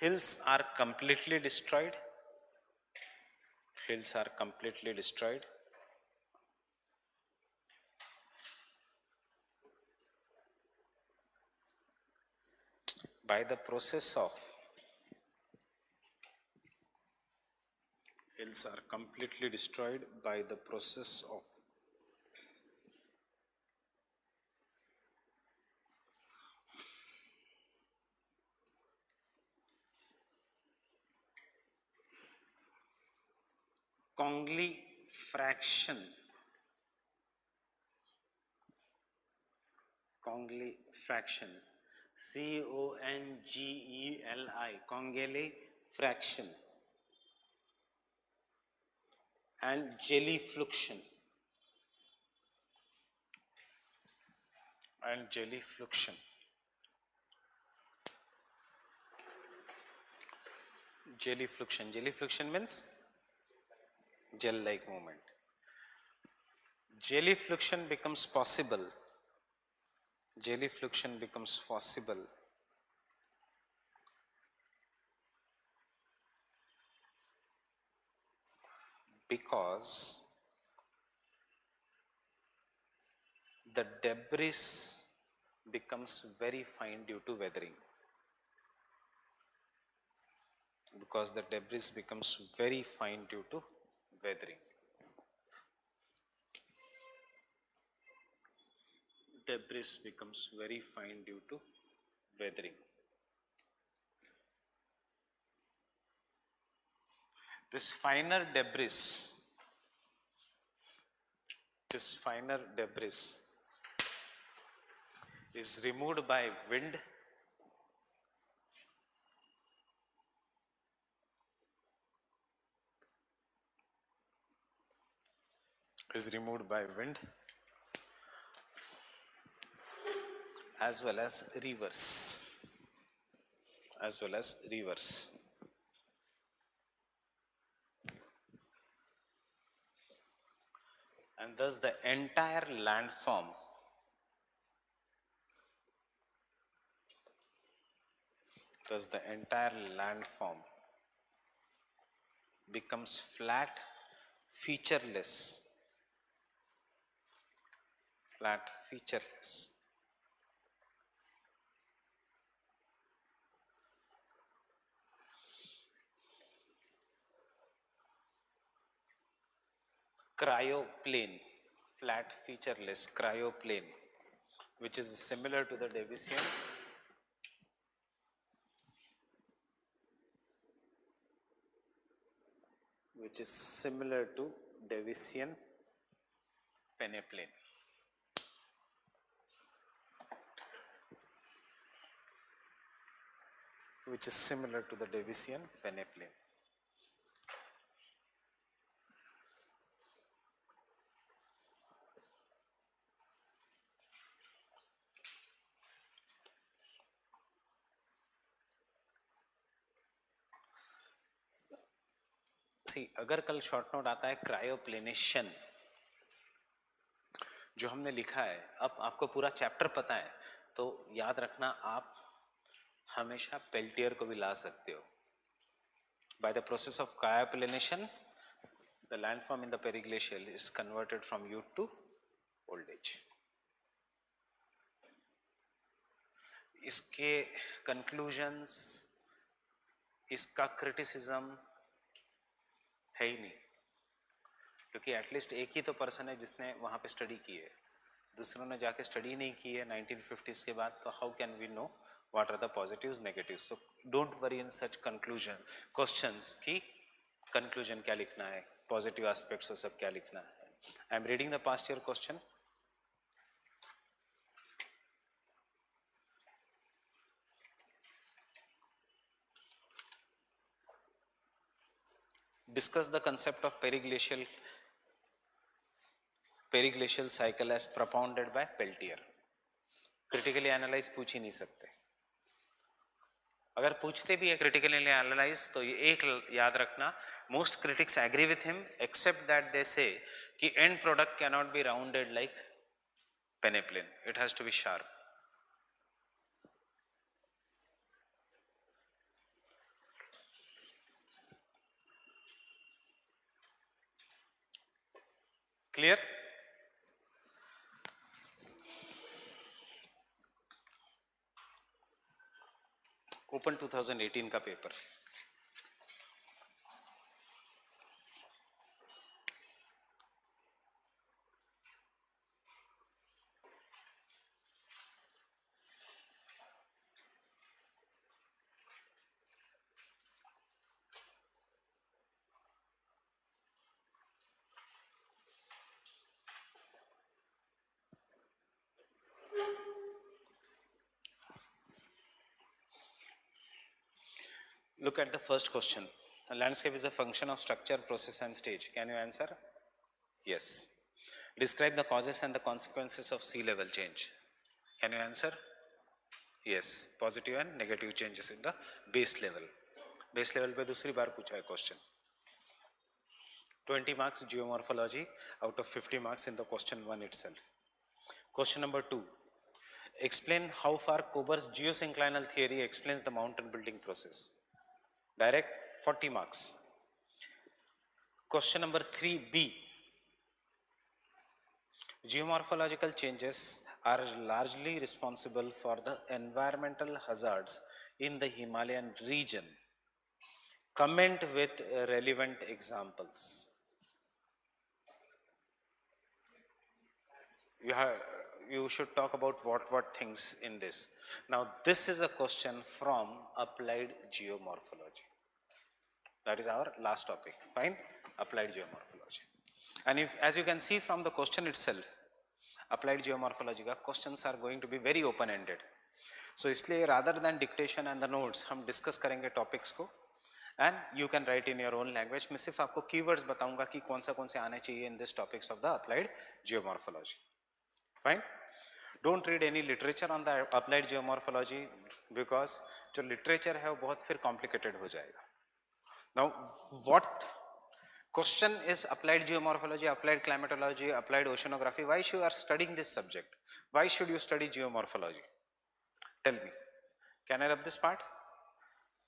Speaker 1: hills are completely destroyed. Hills are completely destroyed. By the process of hills are completely destroyed by the process of Congley fraction. Congley fractions. CONGELI. Congley fraction. And jellyfluction. And jellyfluction. Jellyfluction. Jellyfluction means gel-like movement. Jellyfluction becomes possible. Jellyfluction becomes possible because the debris becomes very fine due to weathering. Because the debris becomes very fine due to weathering. Debris becomes very fine due to weathering. This finer debris is removed by wind, as well as rivers. And thus the entire landform becomes flat, featureless. Cryoplane, flat featureless cryoplane, which is similar to the Davissian peneplain. See, अगर कल short note आता है क्रायोप्लेनेशन जो हमने लिखा है, अब आपको पूरा चैप्टर पता है तो याद रखना आप हमेशा पेल्टियर को भी ला सकते हो. By the process of cryoplanation, the landform in the periglacial is converted from Ute to old age. इसके conclusions, इसका criticism है ही नहीं, क्योंकि एटलीस्ट एक ही तो पर्सन है जिसने वहाँ पे स्टडी की है, दूसरों ने जाके स्टडी नहीं की है 1950s के बाद, तो how can we know what are the positives negatives. So don't worry in such conclusion questions की कंक्लूजन क्या लिखना है, पॉजिटिव एस्पेक्ट्स और सब क्या लिखना है. I am reading the past year question. Discuss the concept of periglacial cycle as propounded by Peltier. Critically analyse पूछ ही नहीं सकते. अगर पूछते भी है क्रिटिकली एनालाइज तो ये एक याद रखना, most critics agree with him except that they say कि end product can not be rounded like peneplain, it has to be sharp. Clear? Open 2018 का paper. Look at the first question. A landscape is a function of structure, process and stage. Can you answer? Yes. Describe the causes and the consequences of sea level change. Can you answer? Yes. Positive and negative changes in the base level. Base level पे दूसरी बार पूछा है question. 20 marks geomorphology out of 50 marks in the question 1 itself. Question number 2. Explain how far Kober's geosynclinal theory explains the mountain building process. Direct 40 marks. Question number 3b. Geomorphological changes are largely responsible for the environmental hazards in the Himalayan region. Comment with relevant examples. You should talk about what things in this. Now this is a question from applied geomorphology. That is our last topic. Fine? Applied geomorphology. And as you can see from the question itself, applied geomorphology का questions are going to be very open ended. So इसलिए rather than dictation and the notes हम discuss करेंगे topics को, and you can write in your own language. मैं सिर्फ आपको keywords बताऊंगा कि कौन से आने चाहिए in this topics of the applied geomorphology. Fine? Don't read any literature on the applied geomorphology because जो literature है वो बहुत फिर complicated हो जाएगा. Now what question is applied geomorphology, applied climatology, applied oceanography? Why should you are studying this subject? Why should you study geomorphology? Tell me. Can I rub this part?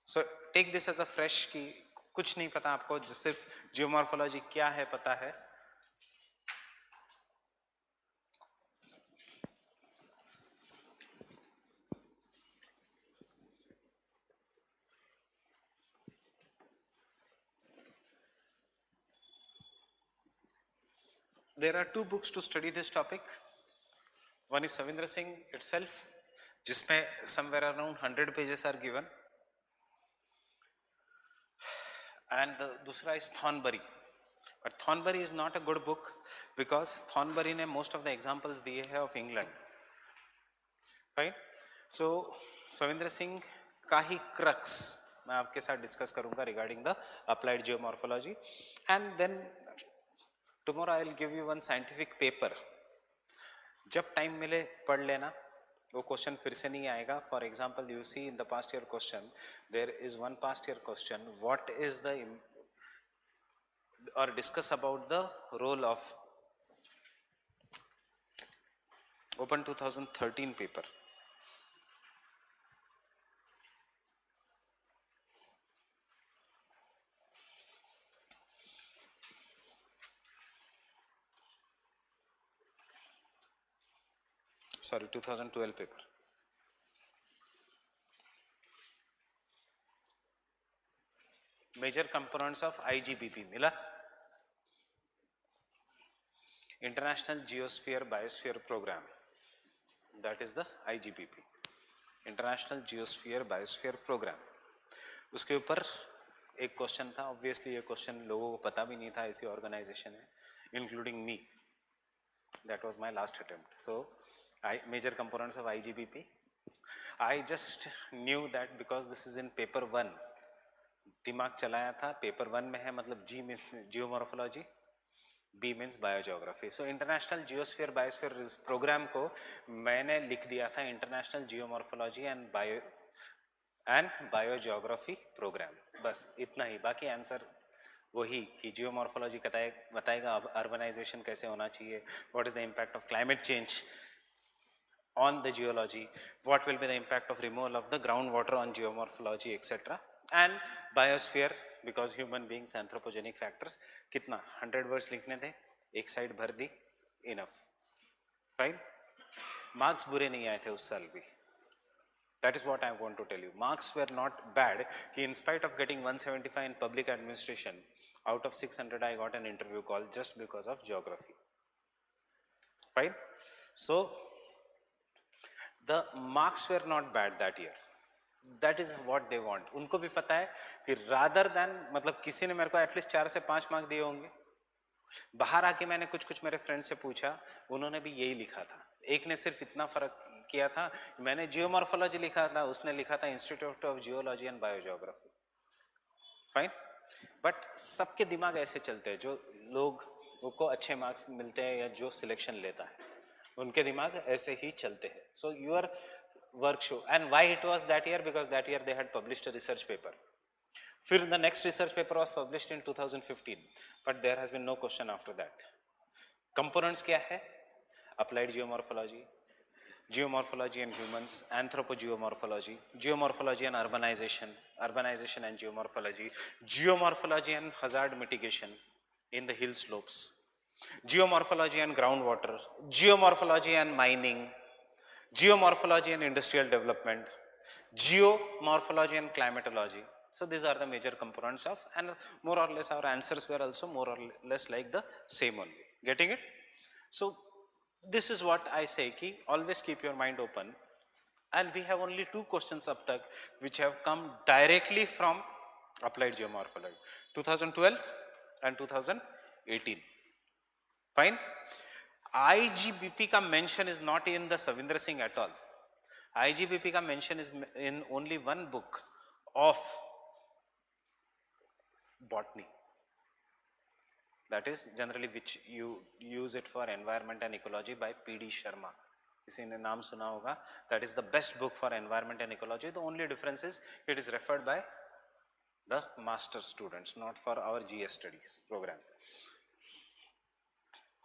Speaker 1: So take this as a fresh कि कुछ नहीं पता आपको, सिर्फ geomorphology क्या है पता है. There are two books to study this topic. One is Savindra Singh itself, जिसमें somewhere around 100 pages are given, and the दूसरा is Thornbury. But Thornbury is not a good book because Thornbury ने most of the examples दिए हैं of England. Right? So Savindra Singh का ही crux मैं आपके साथ discuss करूँगा regarding the applied geomorphology, and then tomorrow I will give you one scientific paper. जब time मिले पढ़ लेना, वो क्वेश्चन फिर से नहीं आएगा. For example you see in the past year question, there is one past year question, what is the और discuss about the role of open 2013 paper. sorry 2012 paper. Major components of IGBP मिला? International Geosphere Biosphere Program, that is the IGBP, International Geosphere Biosphere Program. उसके ऊपर एक question था, obviously ये question लोगों को पता भी नहीं था ऐसी ऑर्गेनाइजेशन है, including me. That was my last attempt. So major components of IGBP, I just knew that because this is in paper 1, दिमाग चलाया था पेपर 1 में है, मतलब G means geomorphology, B means biogeography. So international geosphere biosphere programme को मैंने लिख दिया था international geomorphology and biogeography programme. बस इतना ही. बाकी आंसर वही कि जियोमॉर्फोलॉजी बताएगा अर्बनाइजेशन कैसे होना चाहिए, what is the impact of climate change on the geology, what will be the impact of removal of the groundwater on geomorphology etc. and biosphere, because human beings anthropogenic factors. कितना 100 words लिखने थे, एक side भर दी, enough. Fine. Marks बुरे नहीं आए थे उस साल भी. That is what I want to tell you. Marks were not bad. In spite of getting 175 in public administration, out of 600 I got an interview call just because of geography. Fine. So the marks were not bad that year. That is what they want. उनको भी पता है कि rather than, मतलब किसी ने मेरे को एटलीस्ट 4 से 5 मार्क दिए होंगे. बाहर आके मैंने कुछ मेरे फ्रेंड से पूछा, उन्होंने भी यही लिखा था. एक ने सिर्फ इतना फर्क किया था, मैंने जियोमॉर्फोलॉजी लिखा था, उसने लिखा था institute of geology and biogeography. Fine. But सबके दिमाग ऐसे चलते हैं, जो लोग को अच्छे मार्क्स मिलते हैं या जो सिलेक्शन लेता है, उनके दिमाग ऐसे ही चलते हैं. So your work show. And why it was that year? Because that year they had published a research paper. फिर the next research paper was published in 2015, but there has been no question after that. Components क्या है? Applied geomorphology, geomorphology and humans, anthropogeomorphology, geomorphology and urbanization and geomorphology and hazard mitigation in the hill slopes, geomorphology and groundwater, geomorphology and mining, geomorphology and industrial development, geomorphology and climatology. So these are the major components of, and more or less our answers were also more or less like the same only. Getting it? So this is what I say, ki always keep your mind open, and we have only 2 questions up tak which have come directly from applied geomorphology, 2012 and 2018. Fine. IGBP ka mention is not in the Savindra Singh at all. IGBP ka mention is in only one book of botany, that is generally which you use it for environment and ecology by P.D. Sharma. किसी ने नाम सुना होगा. That is the best book for environment and ecology. The only difference is it is referred by the master students, not for our GS studies program.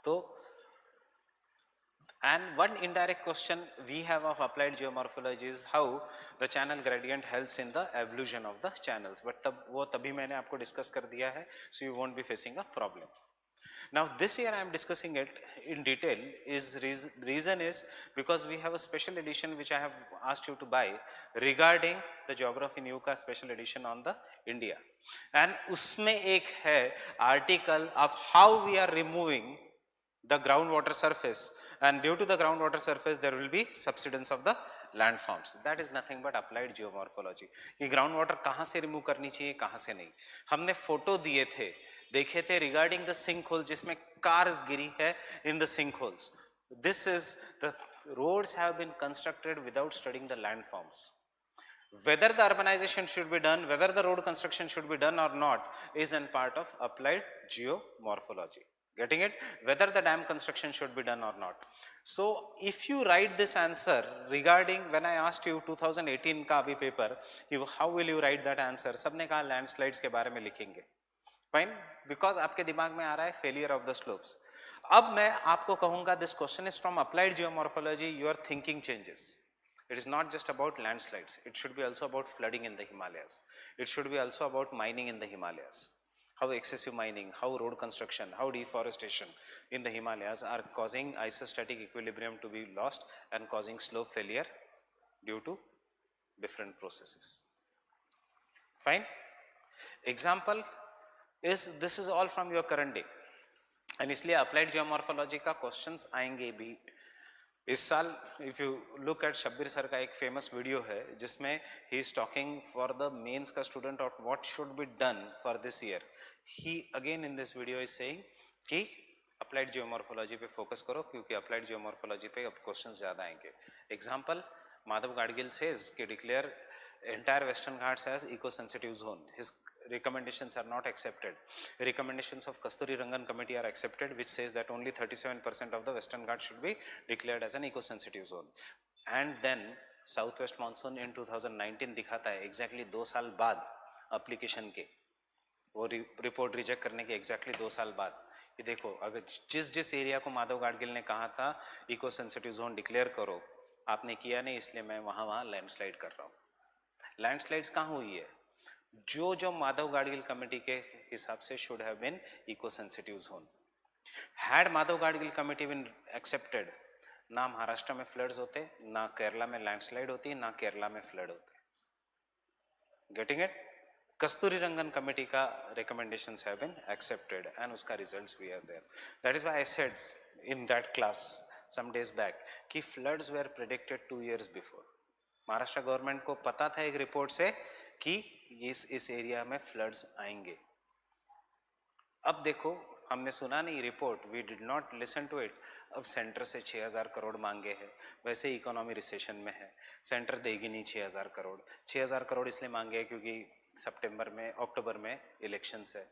Speaker 1: So, and one indirect question we have of applied geomorphology is how the channel gradient helps in the evolution of the channels. But वो तभी मैंने आपको discuss कर दिया है, so you won't be facing a problem. Now this year I am discussing it in detail. Reason is because we have a special edition which I have asked you to buy regarding the Geography New का special edition on the India, and उसमें एक है article of how we are removing the groundwater surface, and due to the groundwater surface there will be subsidence of the landforms. That is nothing but applied geomorphology. कि groundwater कहाँ से remove करनी चाहिए, कहाँ से नहीं. हमने फोटो दिए थे, देखे थे regarding the sinkhole जिसमें कार गिरी है in the sinkholes. This is the roads have been constructed without studying the landforms. Whether the urbanization should be done, whether the road construction should be done or not, is a part of applied geomorphology. Getting it? Whether the dam construction should be done or not. So if you write this answer regarding, when I asked you 2018 का अभी paper, how will you write that answer? सबने कहा landslides के बारे में लिखेंगे. Fine? Because आपके दिमाग में आ रहा है failure of the slopes. अब मैं आपको कहूँगा this question is from applied geomorphology, your thinking changes. It is not just about landslides. It should be also about flooding in the Himalayas. It should be also about mining in the Himalayas. how excessive mining, how road construction, how deforestation in the Himalayas are causing isostatic equilibrium to be lost and causing slope failure due to different processes. Fine. Example is this is all from your current day and इसलिए applied geomorphology का questions आएंगे भी इस साल. If you look at Shabbir sir का एक famous video है जिसमें he is talking for the mains का स्टूडेंट और what should be done for this year. He again in this video is saying कि अप्लाइड जियोमॉर्फोलॉजी पे फोकस करो क्योंकि अप्लाइड जियोमॉर्फोलॉजी पे अब क्वेश्चंस ज़्यादा आएंगे. एग्जांपल माधव गाडगिल सेज कि declare entire western ghats as eco sensitive zone. His recommendations are not accepted. The recommendations of Kasturi Rangan committee are accepted, which says that only 37% of the western ghats should be declared as an eco sensitive zone. And then southwest monsoon in 2019 दिखाता है exactly 2 साल बाद application के, वो report reject करने के exactly 2 साल बाद. ये देखो, अगर जिस एरिया को माधव गाडगिल ने कहा था इको सेंसिटिव जोन डिक्लेयर करो, आपने किया नहीं, इसलिए मैं वहां लैंडस्लाइड कर रहा हूँ. लैंडस्लाइड्स कहाँ हुई है? जो माधव गाडगिल कमेटी के हिसाब से should have been eco sensitive zone. Had Madhav Gadgil committee been accepted, ना महाराष्ट्र में फ्लड्स होते, ना केरला में लैंडस्लाइड होती, ना केरला में फ्लड होते. Getting it? Kasturi Rangan committee का recommendations have been accepted and उसका results भी are there. That is why I said in that class some days back कि floods were predicted 2 years before. Maharashtra government को पता था एक report से कि इस एरिया में फ्लड्स आएंगे. अब देखो, हमने सुना नहीं report, we did not listen to it. अब सेंटर से 6000 करोड़ मांगे हैं, वैसे इकोनॉमी रिसेशन में है, सेंटर देगी नहीं 6000 करोड़. 6000 करोड़ इसलिए मांगे हैं क्योंकि अक्टूबर में इलेक्शंस है.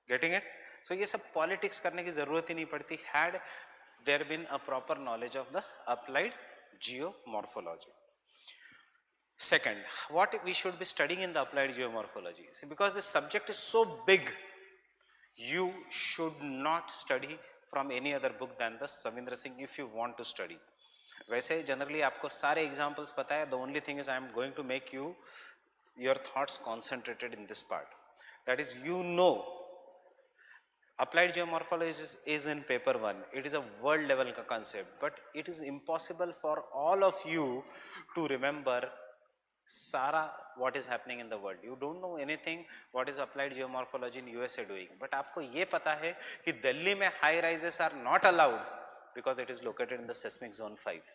Speaker 1: Getting it? सो ये सब पॉलिटिक्स करने की जरूरत ही नहीं पड़ती had there been a proper knowledge of the applied geomorphology. Second, what we should be studying in the applied geomorphology. See, because this subject is so big, you should not study from any other book than the Savindra Singh if you want to study. वैसे generally आपको सारे examples पता है. The only thing is I am going to make you your thoughts concentrated in this part. That is, you know, applied geomorphology is in paper 1. It is a world level concept, but it is impossible for all of you to remember Sara what is happening in the world. You don't know anything what is applied geomorphology in USA doing, but आपको ये पता है कि दिल्ली में high rises are not allowed because it is located in the seismic zone 5.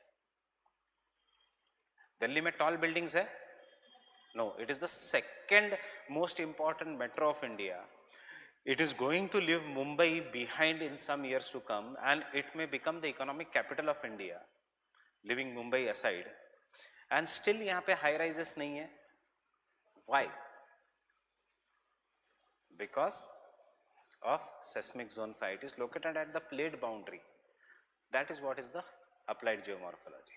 Speaker 1: Delhi में tall buildings है? No, it is the second most important metro of India. It is going to leave Mumbai behind in some years to come and it may become the economic capital of India, leaving Mumbai aside. And still यहाँ पे high rises नहीं है. Why? Because of seismic zone 5. It is located at the plate boundary. That is what is the applied geomorphology.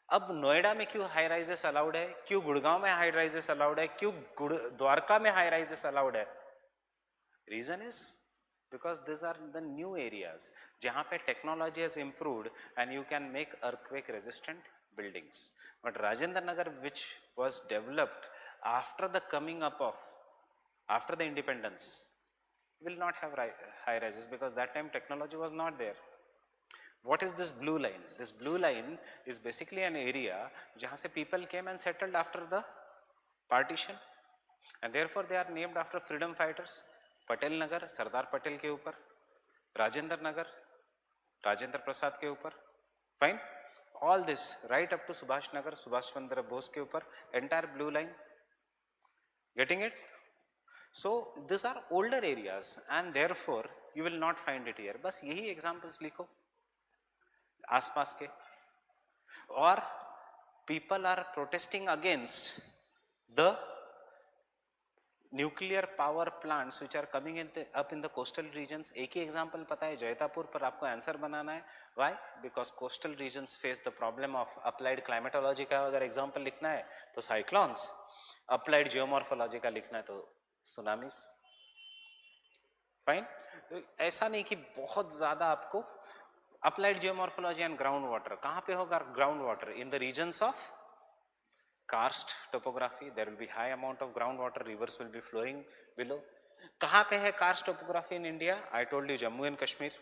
Speaker 1: अब नोएडा में क्यों high rises allowed है, क्यों गुड़गांव में हाई राइजेस अलाउड है, क्यों द्वारका में हाई राइजेस अलाउड है? Reason is because these are the new areas जहाँ पे technology has improved and you can make earthquake resistant buildings. But Rajendra Nagar, which was developed after the after the independence, will not have high rises because that time technology was not there. What is this blue line? This blue line is basically an area जहाँ से people came and settled after the partition and therefore they are named after freedom fighters. Patel Nagar Sardar Patel के ऊपर, राजेंद्र नगर राजेंद्र प्रसाद के ऊपर. Fine, all this right up to Subhash Nagar Subhash Chandra Bose के ऊपर, entire blue line. Getting it? So this are older areas and therefore you will not find it here. बस यही examples लिखो आसपास के. और people are protesting against the nuclear power plants which are coming up in the coastal regions. एक ही example पता है जैतापुर, पर आपको आंसर बनाना है. Why? Because coastal regions face the problem of applied climatology का अगर एग्जांपल लिखना है तो साइक्लोन्स, अप्लाइड जियोमॉर्फोलॉजी का लिखना है तो सुनामीज. फाइन, ऐसा नहीं कि बहुत ज्यादा आपको applied geomorphology and ground water. कहाँ पे होगा ground water? In the regions of karst topography. There will be high amount of groundwater, rivers will be flowing below. कहाँ पे है karst topography in India? I told you Jammu and Kashmir,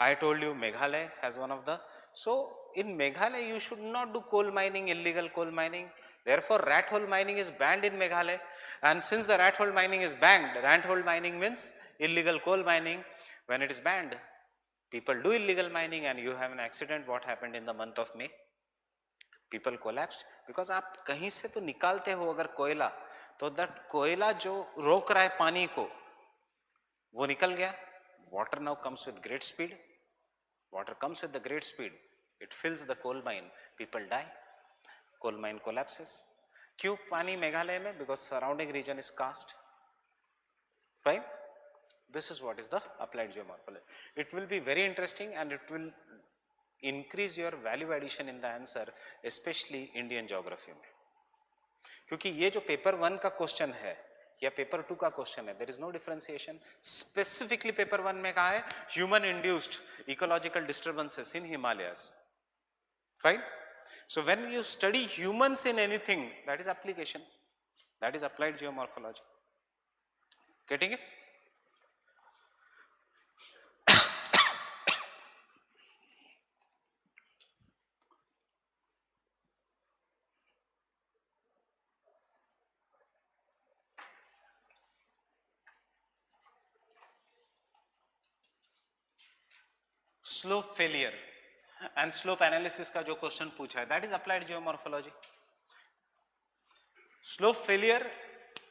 Speaker 1: I told you Meghalaya has one of the, so in Meghalaya you should not do coal mining, illegal coal mining, therefore rat hole mining is banned in Meghalaya, and since the rat hole mining is banned, rat hole mining means illegal coal mining. When it is banned, people do illegal mining and you have an accident. What happened in the month of May? People collapsed because आप कहीं से तो निकालते हो अगर कोयला, तो that कोयला जो रोक रहा है पानी को वो निकल गया. Water now comes with great speed. Water comes with the great speed. It fills the coal mine. People die. Coal mine collapses. क्यों पानी मेघालय में? Because surrounding region is karst. Right? This is what is the applied geomorphology. It will be very interesting and it will increase your value addition in the answer, especially Indian geography में. क्योंकि ये जो paper 1 का question है या paper 2 का question है, there is no differentiation. Specifically paper 1 में कहा है human induced ecological disturbances in Himalayas. Fine. So when you study humans in anything, that is application, that is applied geomorphology. Getting it? Slope failure and slope analysis का जो question पूछा है, that is applied geomorphology. Slope failure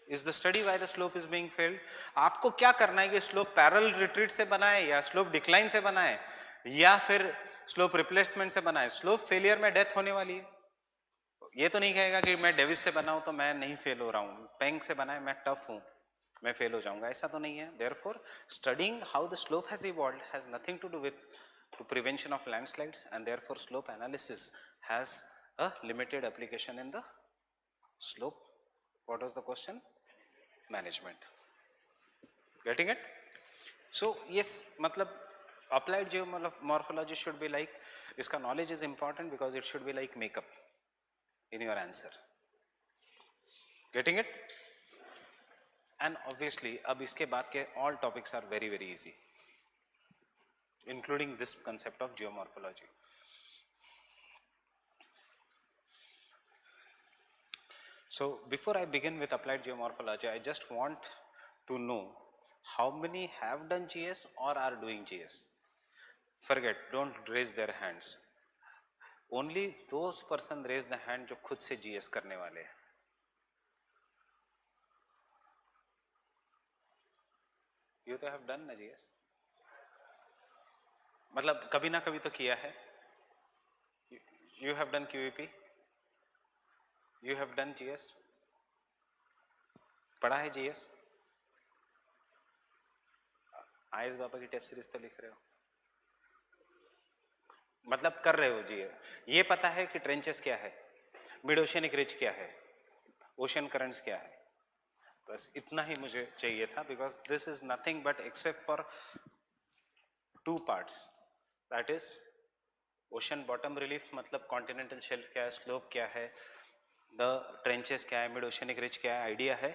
Speaker 1: is the study why the slope is being failed. आपको क्या करना है कि slope parallel retreat से बनाए या स्लोप डिक्लाइन से बनाए या फिर स्लोप रिप्लेसमेंट से बनाए. स्लोप फेलियर में डेथ होने वाली है. ये तो नहीं कहेगा कि मैं डेविस से बनाऊं तो मैं नहीं फेल हो रहा हूं, पेंग से बनाए मैं टफ हूं मैं फेल हो जाऊंगा, ऐसा तो नहीं है. Therefore studying how the slope has evolved has nothing to do with to prevention of landslides, and therefore slope analysis has a limited application in the slope. What was the question? Management. Getting it? So yes, matlab applied geomorphology should be like, iska knowledge is important because it should be like makeup in your answer. Getting it? And obviously ab iske baad ke all topics are very very easy, including this concept of geomorphology. So before I begin with applied geomorphology, I just want to know how many have done GS or are doing GS. Forget, don't raise their hands. Only those person raise the hand जो खुद से GS करने वाले हैं. You तो have done ना GS, मतलब कभी ना कभी तो किया है. You have done QEP, you have done GS, पढ़ा है GS. आयस बाबा की टेस्ट सीरीज तो लिख रहे हो, मतलब कर रहे हो GS. ये पता है कि ट्रेंचेस क्या है, मिड ओशियनिक रिज क्या है, ओशन करंट्स क्या है. बस इतना ही मुझे चाहिए था, because this is nothing but except for 2 parts, that is ocean bottom relief, मतलब कॉन्टिनेंटल शेल्फ क्या है, स्लोप क्या है, द ट्रेंचेस क्या है, मिड ओशियनिक रिज क्या है, आइडिया है.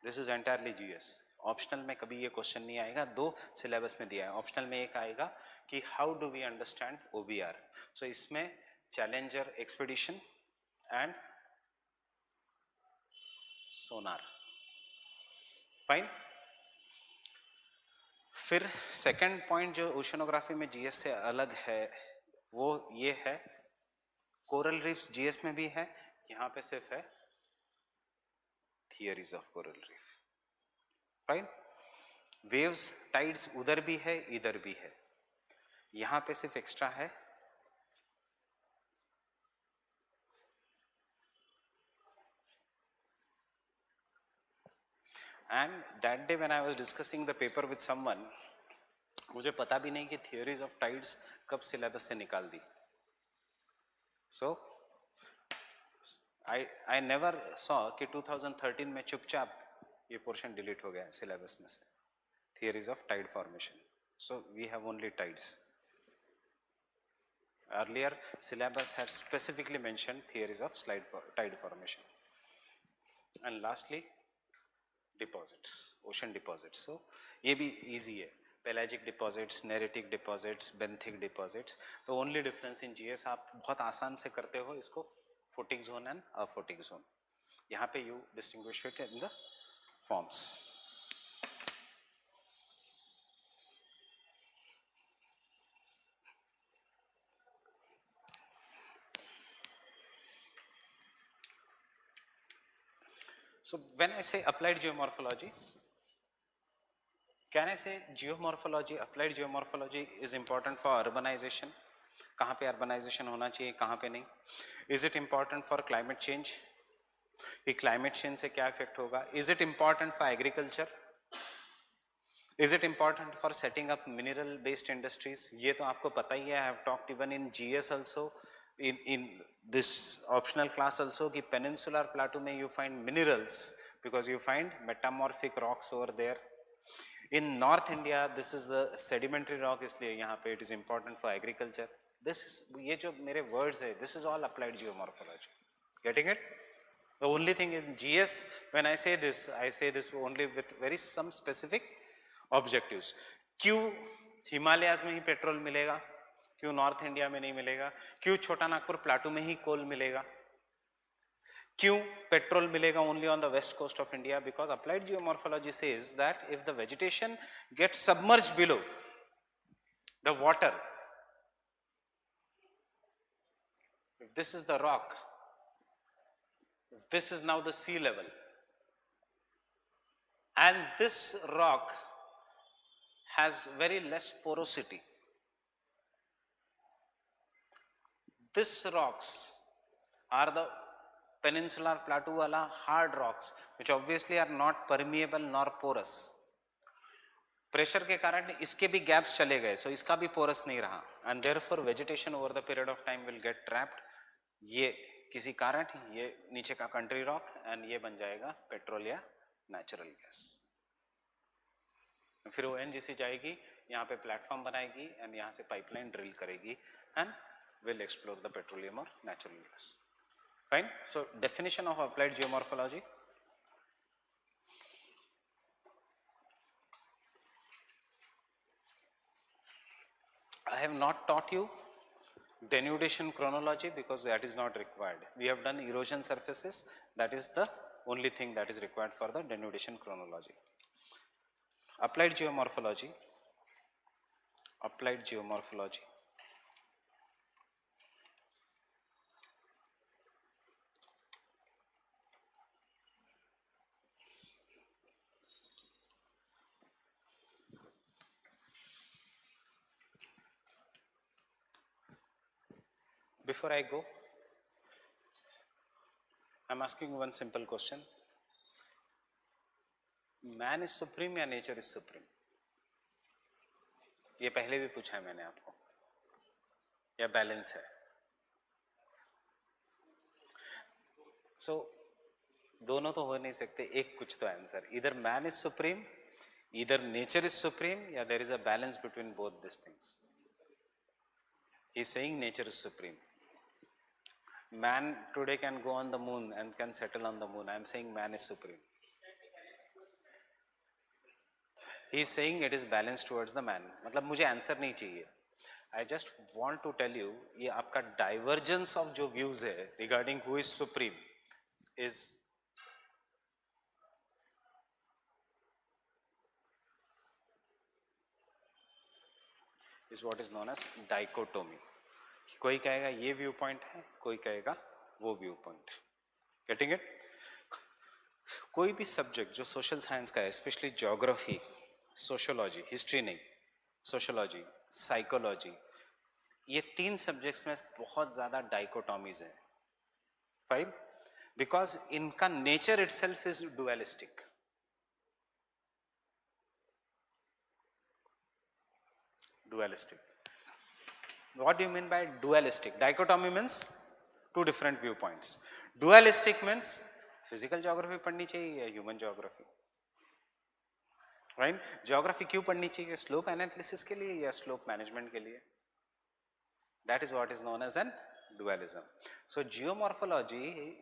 Speaker 1: This is entirely GS. Optional में कभी ये क्वेश्चन नहीं आएगा. 2 सिलेबस में दिया है. ऑप्शनल में एक आएगा कि how do we understand OBR. So इसमें challenger expedition and sonar. Fine. फिर सेकंड पॉइंट जो ओशनोग्राफी में GS से अलग है वो ये है, कोरल रीफ्स GS में भी है, यहाँ पे सिर्फ है theories of coral reef. Fine. Waves tides उधर भी है इधर भी है, यहाँ पे सिर्फ एक्स्ट्रा है and that day when I was discussing the paper with someone, मुझे पता भी नहीं कि theories of tides कब syllabus से निकाल दी. So I never saw कि 2013 में चुपचाप ये portion delete हो गया syllabus में से, theories of tide formation. So we have only tides. Earlier syllabus had specifically mentioned theories of tide formation. And lastly, deposits, ocean deposits. So ये भी ईजी है. Pelagic deposits, neritic deposits, benthic deposits. तो only difference in GS आप बहुत आसान से करते हो इसको, photic zone and aphotic zone. यहाँ पे you distinguish it in the forms. So when I say applied geomorphology, can I say geomorphology, applied geomorphology is important for urbanization? कहाँ पे urbanization होना चाहिए, कहाँ पे नहीं? Is it important for climate change? कि climate change से क्या effect होगा? Is it important for agriculture? Is it important for setting up mineral based industries? ये तो आपको पता ही है. I have talked even in GS also, in this optional class also, कि peninsular plateau में you find minerals because you find metamorphic rocks over there. In North India, this is the sedimentary rock, इसलिए यहाँ पे it is important for agriculture. This is, ये जो मेरे words है, this is all applied geomorphology. Getting it? The only thing in GS, when I say this only with very some specific objectives. क्यों हिमालयाज में ही petrol मिलेगा, क्यों north India में नहीं मिलेगा, क्यों छोटा नागपुर प्लाटू में ही कोल मिलेगा, क्यों पेट्रोल मिलेगा only on the west coast of India? Because applied geomorphology says that if the vegetation gets submerged below the water, if this is the rock, if this is now the sea level, and this rock has very less porosity, these rocks are the peninsular plateau wala hard rocks which obviously are not permeable nor porous. Pressure के कारण इसके भी gaps चले गए, सो इसका भी porous नहीं रहा, and therefore vegetation over the period of time will get trapped. ये किसी कारण ये नीचे का कंट्री रॉक एंड ये बन जाएगा पेट्रोल या नेचुरल गैस. फिर ONGC जाएगी, यहाँ पे प्लेटफॉर्म बनाएगी एंड यहाँ से पाइपलाइन ड्रिल करेगी and will explore the petroleum और natural gas. Fine. So definition of applied geomorphology. I have not taught you denudation chronology because that is not required. We have done erosion surfaces, that is the only thing that is required for the denudation chronology. Applied geomorphology, applied geomorphology. Before I go, I am asking one simple question. Man is supreme या nature is supreme? ये पहले भी पूछा है मैंने आपको, या balance है? सो दोनों तो हो नहीं सकते, एक कुछ तो आंसर. इधर मैन इज सुप्रीम, इधर नेचर इज सुप्रीम, या there is a balance between both this things. He is saying nature is supreme. Man today can go on the moon and can settle on the moon. I am saying man is supreme. He is saying it is balanced towards the man. मतलब मुझे answer नहीं चाहिए. I just want to tell you, ये आपका divergence of जो views है regarding who is supreme is what is known as dichotomy. कोई कहेगा ये व्यू पॉइंट है, कोई कहेगा वो व्यू पॉइंट. Getting it? कोई भी सब्जेक्ट जो सोशल साइंस का है, स्पेशली ज्योग्राफी, सोशियोलॉजी, हिस्ट्री नहीं, सोशियोलॉजी, साइकोलॉजी, ये तीन सब्जेक्ट्स में बहुत ज्यादा डाइकोटॉमीज है. फाइन. बिकॉज इनका nature itself is dualistic. Dualistic. What do you mean by dualistic? Dichotomy means two different viewpoints. Dualistic means physical geography पढ़नी चाहिए या human geography? Right? Geography क्यों पढ़नी चाहिए? Slope analysis के लिए या slope management के लिए? That is what is known as an dualism. So geomorphology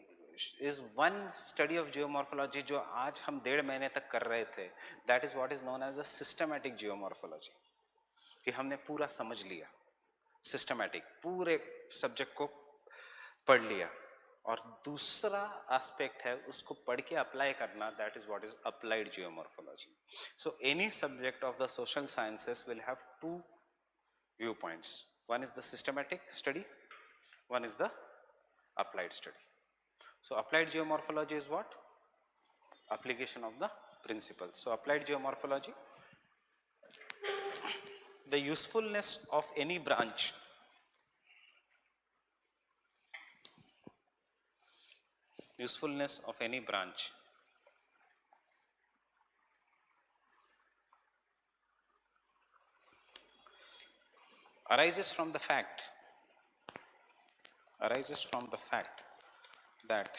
Speaker 1: is one study of geomorphology जो आज हम 1.5 महीने तक कर रहे थे. That is what is known as a systematic geomorphology. कि हमने पूरा समझ लिया, systematic, पूरे सब्जेक्ट को पढ़ लिया. और दूसरा एस्पेक्ट है उसको पढ़ के अप्लाई करना, that is what is applied geomorphology. So any subject of the social sciences will have two view points. One is the systematic study, one is the applied study. So applied geomorphology is what? Application of the principles. So applied geomorphology, the usefulness of any branch, usefulness of any branch arises from the fact that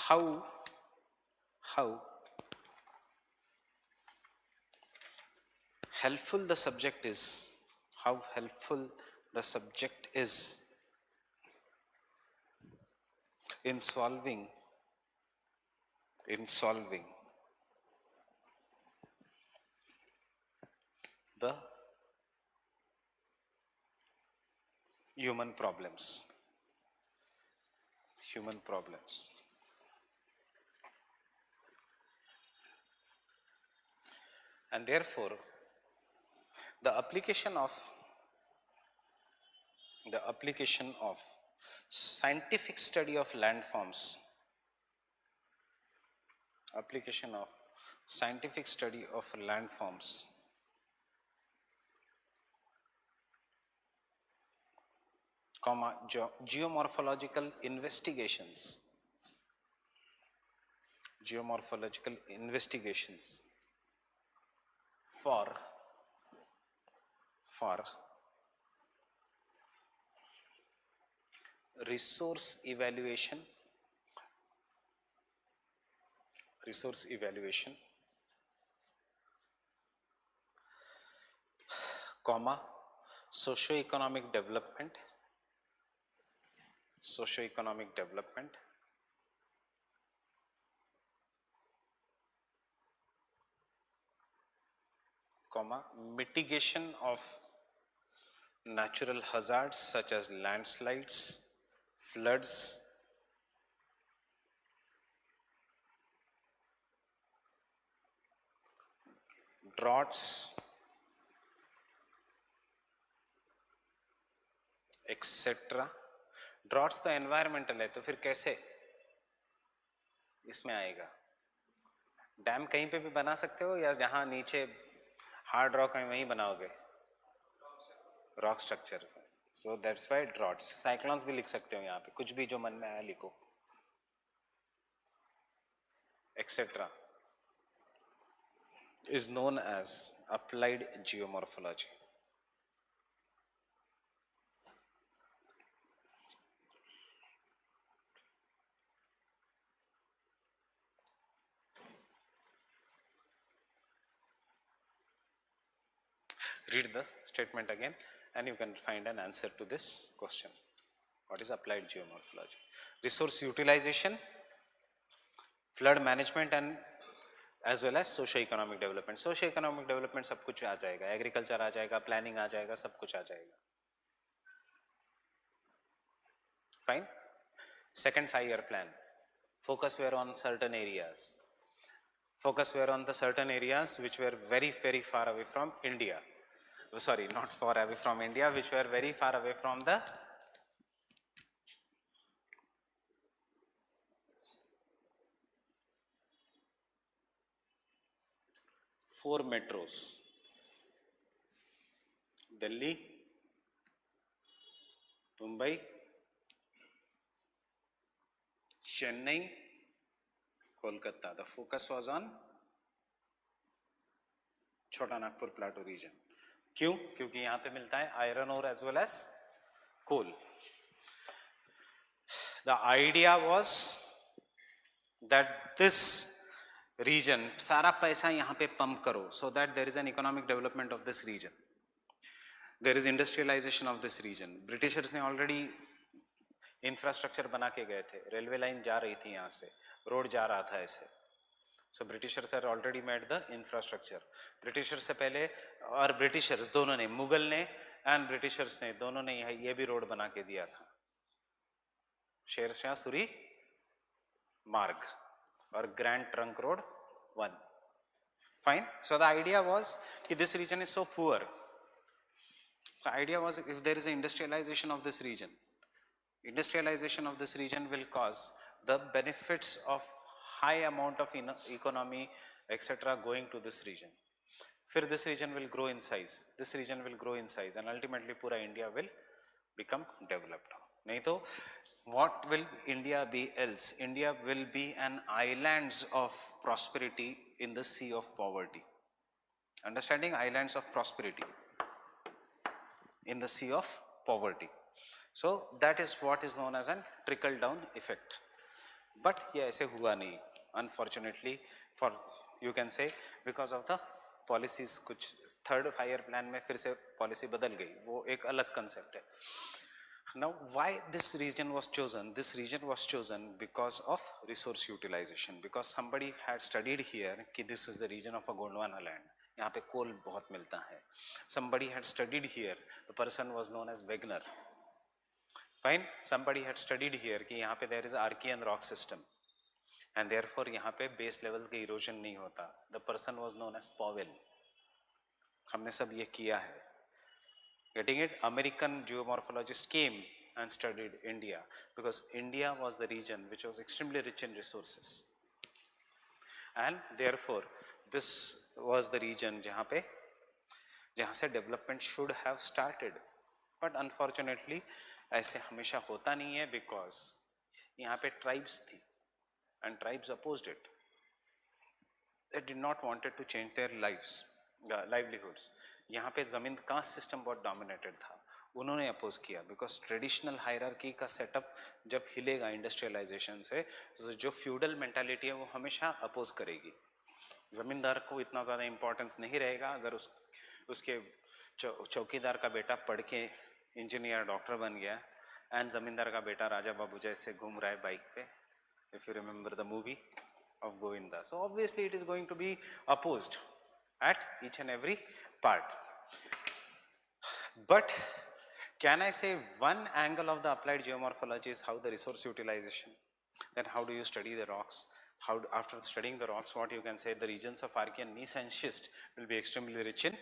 Speaker 1: how helpful the subject is, how helpful the subject is in solving the human problems. And therefore the application of scientific study of landforms, comma geomorphological investigations for resource evaluation, comma socio-economic development, comma mitigation of natural hazards such as landslides, floods, droughts, etc. Droughts तो environmental है, तो फिर कैसे इसमें आएगा? Dam कहीं पे भी बना सकते हो या जहां नीचे हार्ड रॉक है वहीं बनाओगे? Rock structure. So that's why droughts. Cyclones भी लिख सकते हो यहाँ पे, कुछ भी जो मन में आया लिखो, etcetera is known as applied geomorphology. Read the statement again and you can find an answer to this question. What is applied geomorphology? Resource utilization, flood management and as well as socio-economic development. Socio-economic development सब कुछ आ जाएगा, agriculture आ जाएगा, planning आ जाएगा, सब कुछ आ जाएगा. Fine. Second 5-year plan. Focus were on certain areas. Focus were on the certain areas which were very, very far away from India. Sorry, not far away from India, which were very far away from the four metros: Delhi, Mumbai, Chennai, Kolkata. The focus was on Chota Nagpur Plateau region. क्यों? क्योंकि यहाँ पे मिलता है iron और as well as coal. The idea was that this region, सारा पैसा यहाँ पे पंप करो so that there is an economic development of this region, there is industrialization of this region. Britishers ने ऑलरेडी इंफ्रास्ट्रक्चर बना के गए थे, रेलवे लाइन जा रही थी यहाँ से, रोड जा रहा था ऐसे. So Britishers are already made the infrastructure. Britishers से पहले, और ब्रिटिशर्स दोनों ने, मुगल ने एंड ब्रिटिशर्स ने, दोनों ने ये भी रोड बना के दिया था, शेर शाह सूरी मार्ग और grand trunk road 1. Fine. So the idea was that this region is so poor. The idea was, if there is an industrialization of this region, industrialization of this region will cause the benefits of high amount of economy, etc., going to this region. फिर this region will grow in size. This region will grow in size, and ultimately पूरा India will become developed. नहीं तो what will India be else? India will be an islands of prosperity in the sea of poverty. Understanding? Islands of prosperity in the sea of poverty. So that is what is known as an trickle down effect. But ये ऐसे हुआ नहीं, unfortunately, for you can say because of the policies. कुछ third 5-year plan में फिर से policy बदल गई, वो एक अलग कंसेप्ट है. Now why this region was chosen? This region was chosen because of resource utilization, because somebody had studied here कि this is the region of a Gondwana land, यहाँ पे कोल बहुत मिलता है. Somebody had studied here, the person was known as Wegener. Fine. Somebody had studied here कि यहाँ पे there is Archean rock system and therefore यहाँ पे base level के erosion नहीं होता. The person was known as Powell. हमने सब ये किया है. Getting it? American geomorphologists came and studied India because India was the region which was extremely rich in resources, and therefore this was the region जहाँ से development should have started. But unfortunately ऐसे हमेशा होता नहीं है because यहाँ पे tribes थी and tribes opposed it. They did not wanted to change their livelihoods. यहाँ पे जमीन कास्ट सिस्टम बहुत डोमिनेटेड था, उन्होंने अपोज किया बिकॉज ट्रेडिशनल हायरार्की का सेटअप जब हिलेगा इंडस्ट्रियलाइजेशन से, तो जो फ्यूडल मेंटालिटी है वो हमेशा अपोज करेगी. ज़मींदार को इतना ज़्यादा इम्पोर्टेंस नहीं रहेगा अगर उसके चौकीदार का बेटा पढ़ के इंजीनियर डॉक्टर बन गया एंड ज़मींदार का बेटा राजा बाबू जैसे घूम रहा है बाइक पे. If you remember the movie of Govinda. So obviously it is going to be opposed at each and every part. But can I say one angle of the applied geomorphology is how the resource utilization, then how do you study the rocks, how after studying the rocks what you can say, the regions of Archean gneiss and schist will be extremely rich in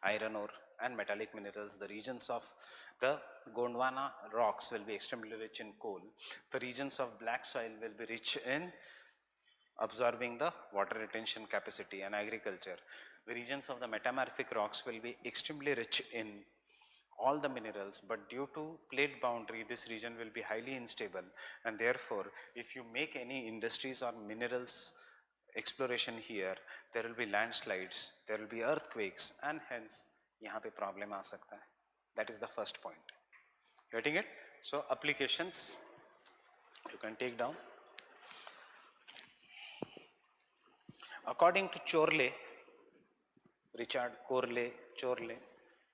Speaker 1: iron ore and metallic minerals. The regions of the Gondwana rocks will be extremely rich in coal. The regions of black soil will be rich in absorbing the water retention capacity and agriculture. The regions of the metamorphic rocks will be extremely rich in all the minerals, but due to plate boundary this region will be highly unstable, and therefore if you make any industries or minerals exploration here, there will be landslides, there will be earthquakes, and hence यहाँ पे problem आ सकता है. That is the first point. Getting it? So applications you can take down. According to Chorley, Richard Corley, Chorley,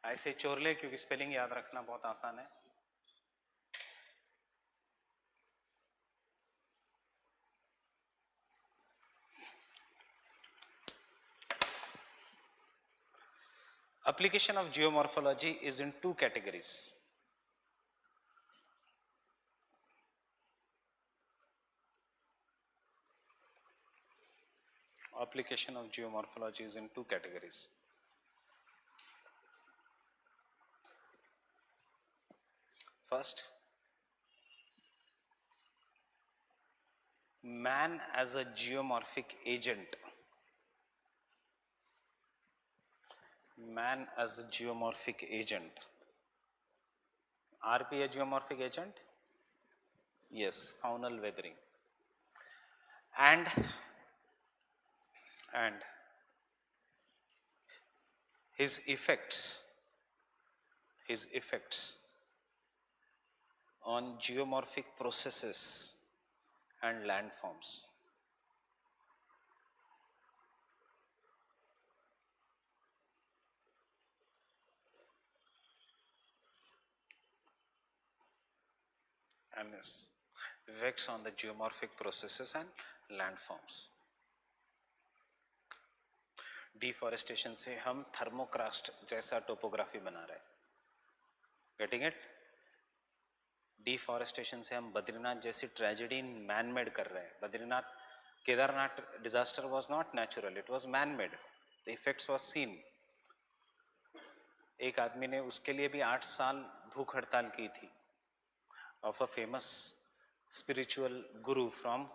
Speaker 1: ऐसे चोरले क्योंकि spelling याद रखना बहुत आसान है. Application of geomorphology is in two categories. Application of geomorphology is in two categories. First, man as a geomorphic agent. Man as a geomorphic agent. RP a geomorphic agent? Yes, faunal weathering. And his effects on geomorphic processes and landforms. and its effects on the geomorphic processes and landforms. Deforestation से हम थर्मोक्रास्ट जैसा topography बना रहे हैं, getting it? Deforestation से हम बद्रीनाथ जैसी tragedy man made कर रहे हैं. Badrinath Kedarnath disaster was not natural, it was man made. The effects was scene. एक आदमी ने उसके लिए भी 8 साल भूख हड़ताल की थी, of a famous spiritual Guru from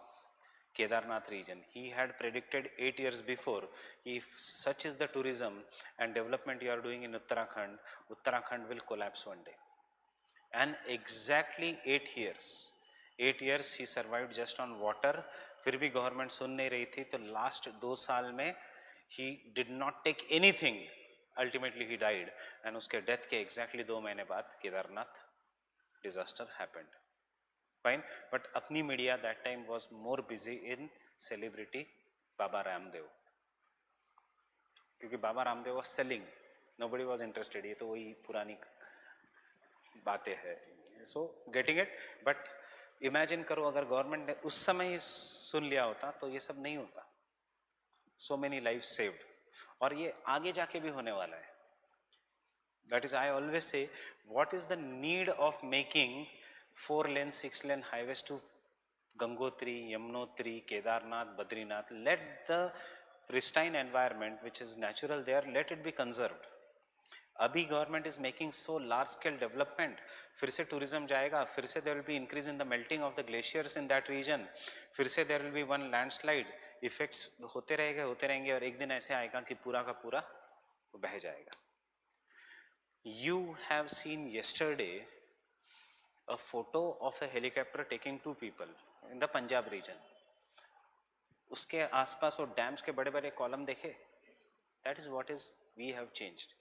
Speaker 1: Kedarnath region. He had predicted 8 years before, if such is the tourism and development you are doing in Uttarakhand, Uttarakhand will collapse one day. And exactly 8 years he survived just on water. फिर भी government सुन नहीं रही थी, तो last 2 साल में he did not take anything. Ultimately he died, and उसके death के exactly 2 महीने बाद Kedarnath disaster happened. Fine, but अपनी media that time was more busy in celebrity Baba Ramdev, क्योंकि Baba Ramdev was selling, nobody was interested. ये तो वही पुरानी बातें हैं. So getting it, but imagine करो अगर गवर्नमेंट ने उस समय ही सुन लिया होता तो ये सब नहीं होता. So many lives saved, और ये आगे जाके भी होने वाला है. That is, I always say, what is the need of making 4-lane, 6-lane highways to Gangotri, Yamunotri, Kedarnath, Badrinath? Let the pristine environment which is natural there, let it be conserved. अभी government is making so large scale development, फिर से tourism जाएगा, फिर से there will be increase in the melting of the glaciers in that region, फिर से there will be one landslide. Effects होते रहेंगे और एक दिन ऐसे आएगा कि पूरा का पूरा बह जाएगा. You have seen yesterday a photo of a helicopter taking 2 people in the Punjab region. उसके आसपास वो डैम्स के बड़े बड़े कॉलम देखे. That is what is we have changed.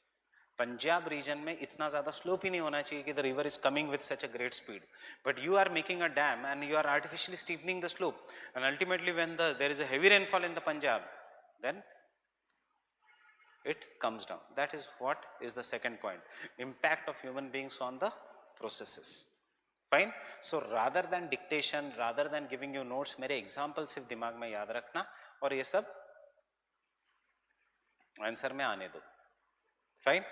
Speaker 1: Punjab region में इतना ज़्यादा स्लोप ही नहीं होना चाहिए कि the river is coming with such a great speed, but you are making a dam and you are artificially steepening the slope, and ultimately when there is a heavy rainfall in the Punjab, then it comes down. That is what is the second point, impact of human beings on the processes. Fine. So rather than dictation, rather than giving you notes, मेरे example सिर्फ दिमाग में याद रखना और ये सब answer में आने दो. Fine.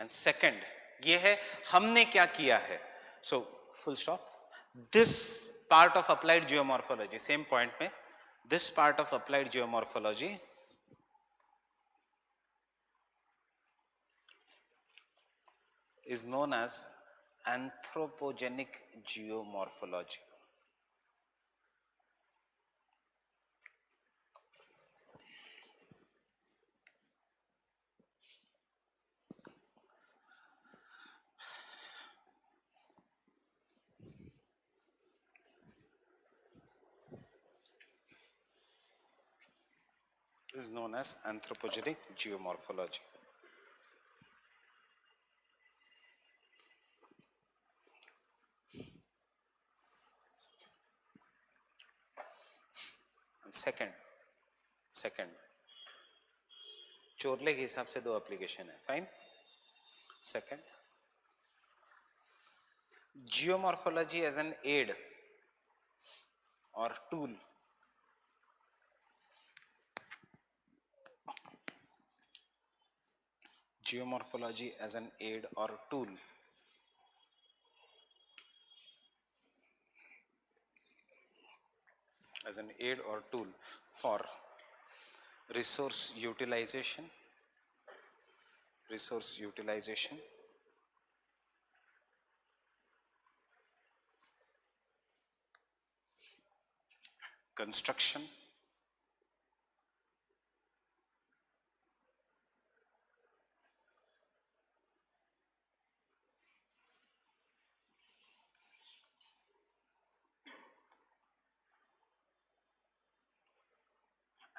Speaker 1: And second, ये है हमने क्या किया है. So full stop. This part of applied geomorphology, same point में, this part of applied geomorphology is known as anthropogenic geomorphology. Is known as anthropogenic geomorphology. And second, चोरले के हिसाब से 2 एप्लीकेशन है. Fine. Second, geomorphology as an aid और tool. Geomorphology as an aid or tool. As an aid or tool for resource utilization, construction,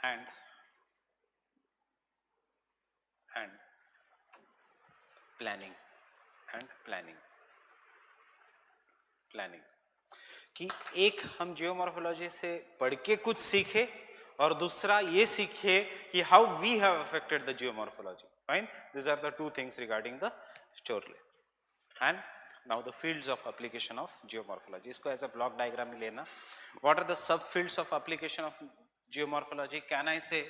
Speaker 1: and planning कि एक हम geomorphology से पढ़ के कुछ सीखे और दूसरा ये सीखे कि how we have affected the geomorphology. Fine. This are the 2 things regarding the Chorley. And Now the fields of application of geomorphology. इसको as a block diagram में लेना. What are the subfields of application of geomorphology? Can I say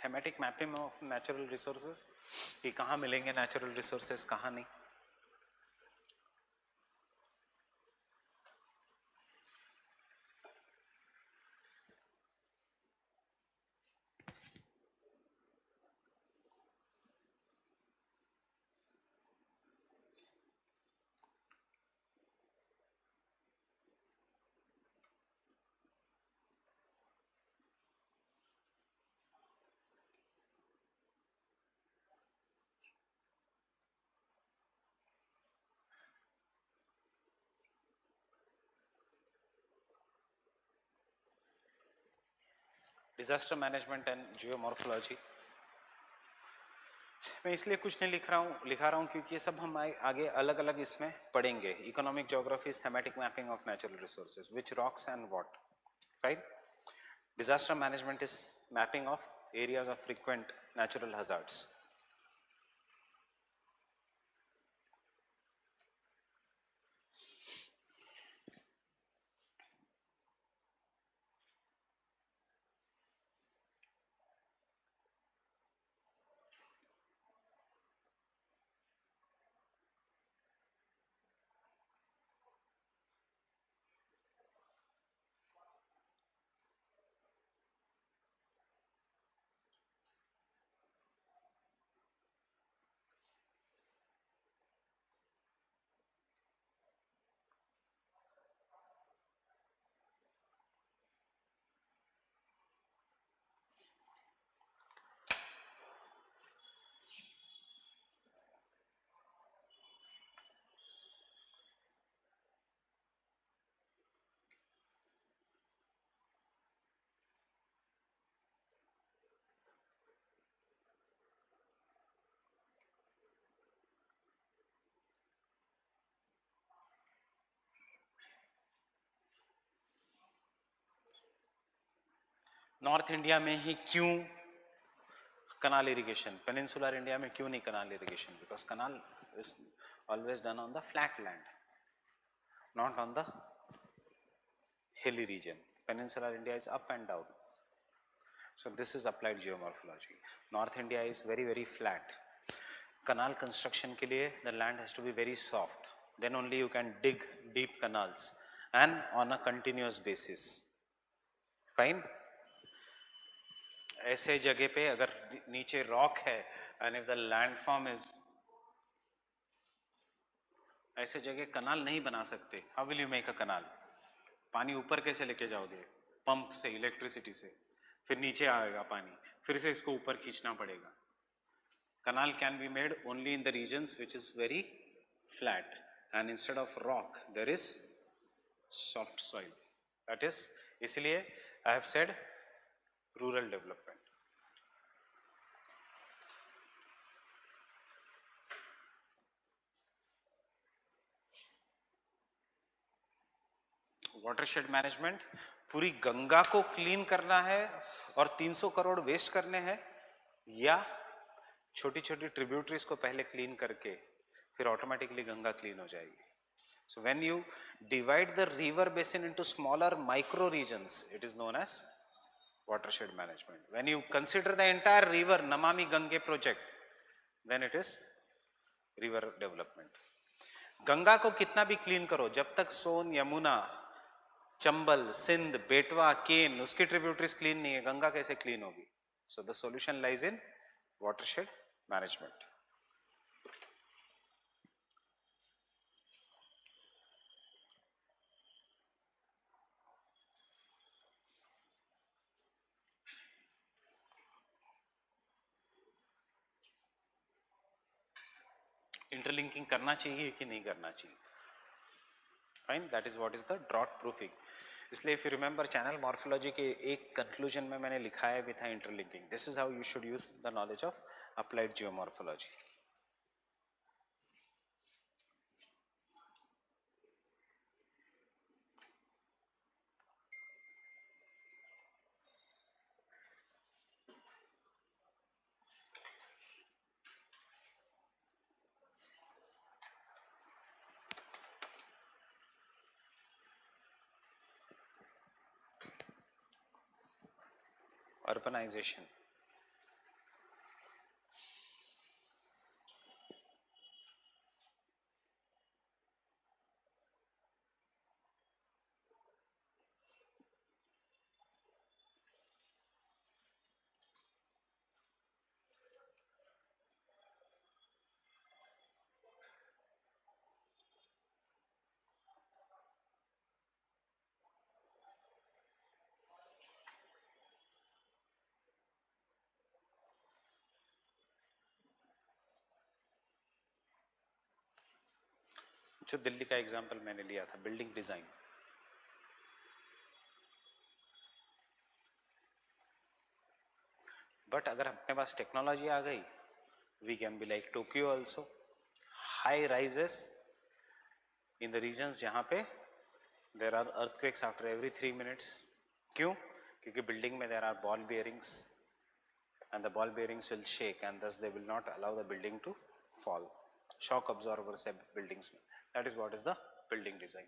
Speaker 1: thematic mapping of natural resources कि कहाँ मिलेंगे natural resources कहाँ नहीं. Disaster management and geomorphology. मैं इसलिए कुछ नहीं लिखा रहा हूँ क्योंकि ये सब हम आगे अलग अलग इसमें पढ़ेंगे. Economic geography is thematic mapping of natural resources, which rocks and what. Fine. Disaster management is mapping of areas of frequent natural hazards. North India में ही क्यों canal irrigation, peninsular India में क्यों नहीं canal irrigation? Because canal is always done on the flat land, not on the hilly region. Peninsular India is up and down. So this is applied geomorphology. North India is very very flat. Canal construction के लिए the land has to be very soft. Then only you can dig deep canals and on a continuous basis. Fine. ऐसे जगह पे अगर नीचे rock है and if the landform is, ऐसे जगह कनाल नहीं बना सकते. How will you make a canal? पानी ऊपर कैसे लेके जाओगे? पंप से, इलेक्ट्रिसिटी से, फिर नीचे आएगा पानी, फिर से इसको ऊपर खींचना पड़ेगा. Canal can be made only in the regions which is very flat, and instead of rock there is soft soil. That is, इसलिए I have said rural development. Watershed management, पूरी गंगा को क्लीन करना है और 300 करोड़ वेस्ट करने हैं, या छोटी छोटी ट्रिब्यूटरीज को पहले क्लीन करके फिर ऑटोमेटिकली गंगा क्लीन हो जाएगी. So when you divide the river basin into smaller micro regions, it is known as watershed management. When you consider the entire river Namami Gange project, then it is river development. Ganga को कितना भी clean करो, जब तक सोन, यमुना, चंबल, सिंध, बेटवा, केन, उसकी tributaries clean नहीं है, गंगा कैसे क्लीन होगी? So the solution lies in watershed management. Interlinking करना चाहिए कि नहीं करना चाहिए? Fine. That is what is the drought proofing. इसलिए if you remember channel morphology के एक कंक्लूजन में मैंने लिखा है with interlinking, this is how you should use the knowledge of applied geomorphology. Urbanization. जो दिल्ली का एग्जाम्पल मैंने लिया था, बिल्डिंग डिजाइन, बट अगर अपने पास टेक्नोलॉजी आ गई, we can be like Tokyo also, high rises in the regions जहाँ पे there are earthquakes after every 3 minutes. क्यों? क्योंकि बिल्डिंग में there are ball bearings and the ball bearings will shake and thus they will not allow the building to fall. Shock absorbers है buildings में. That is what is the building design.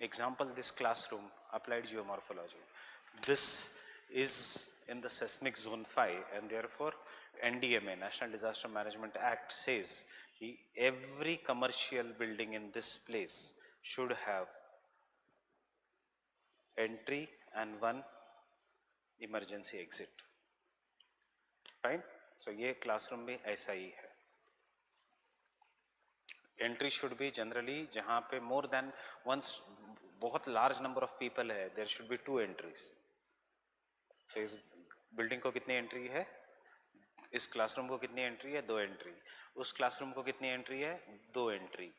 Speaker 1: Example, this classroom, applied geomorphology. This is in the seismic zone 5 and therefore NDMA, National Disaster Management Act, says every commercial building in this place should have entry and one emergency exit. Fine. So ये classroom भी ऐसा ही है. Entry should be generally जहाँ पे more than once बहुत large number of people है, there should be 2 entries. सो इस building को कितनी एंट्री है, इस क्लासरूम को कितनी एंट्री है, 2 एंट्री. उस क्लासरूम को कितनी एंट्री है, 2 एंट्री.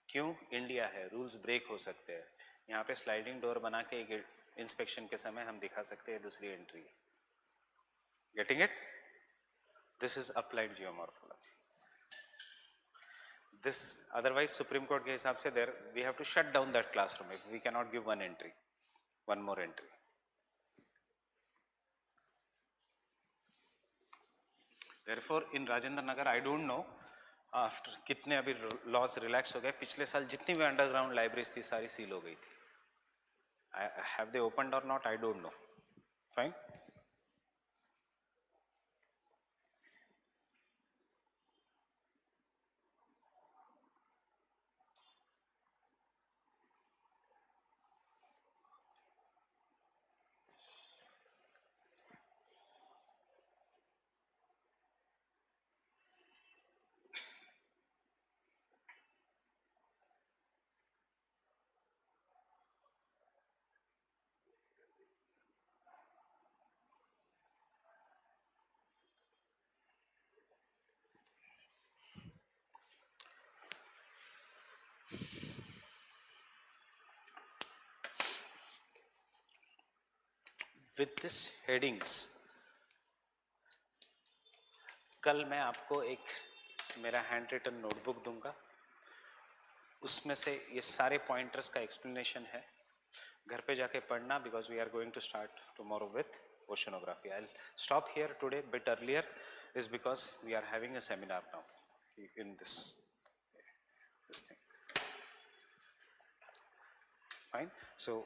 Speaker 1: क्यों? इंडिया है, रूल्स ब्रेक हो सकते हैं. यहाँ पे स्लाइडिंग डोर बना के एक इंस्पेक्शन के समय हम दिखा सकते हैं दूसरी entry. Getting it? This is applied geomorphology. This otherwise Supreme Court के हिसाब से there we have to shut down that classroom if we can not give one entry, one more entry. Therefore in Rajendra Nagar I don't know after कितने अभी laws relax हो गए. पिछले साल जितनी भी अंडरग्राउंड लाइब्रेरीज थी सारी सील हो गई थी. Have they opened or not? I don't know. Fine. With this headings, कल मैं आपको एक मेरा हैंड रिटन नोटबुक दूंगा. उसमें से ये सारे पॉइंटर्स का एक्सप्लेनेशन है. घर पे जाके पढ़ना, because we are going to start tomorrow with oceanography. I'll stop here today bit earlier is because we are having a seminar now in this thing. Fine. So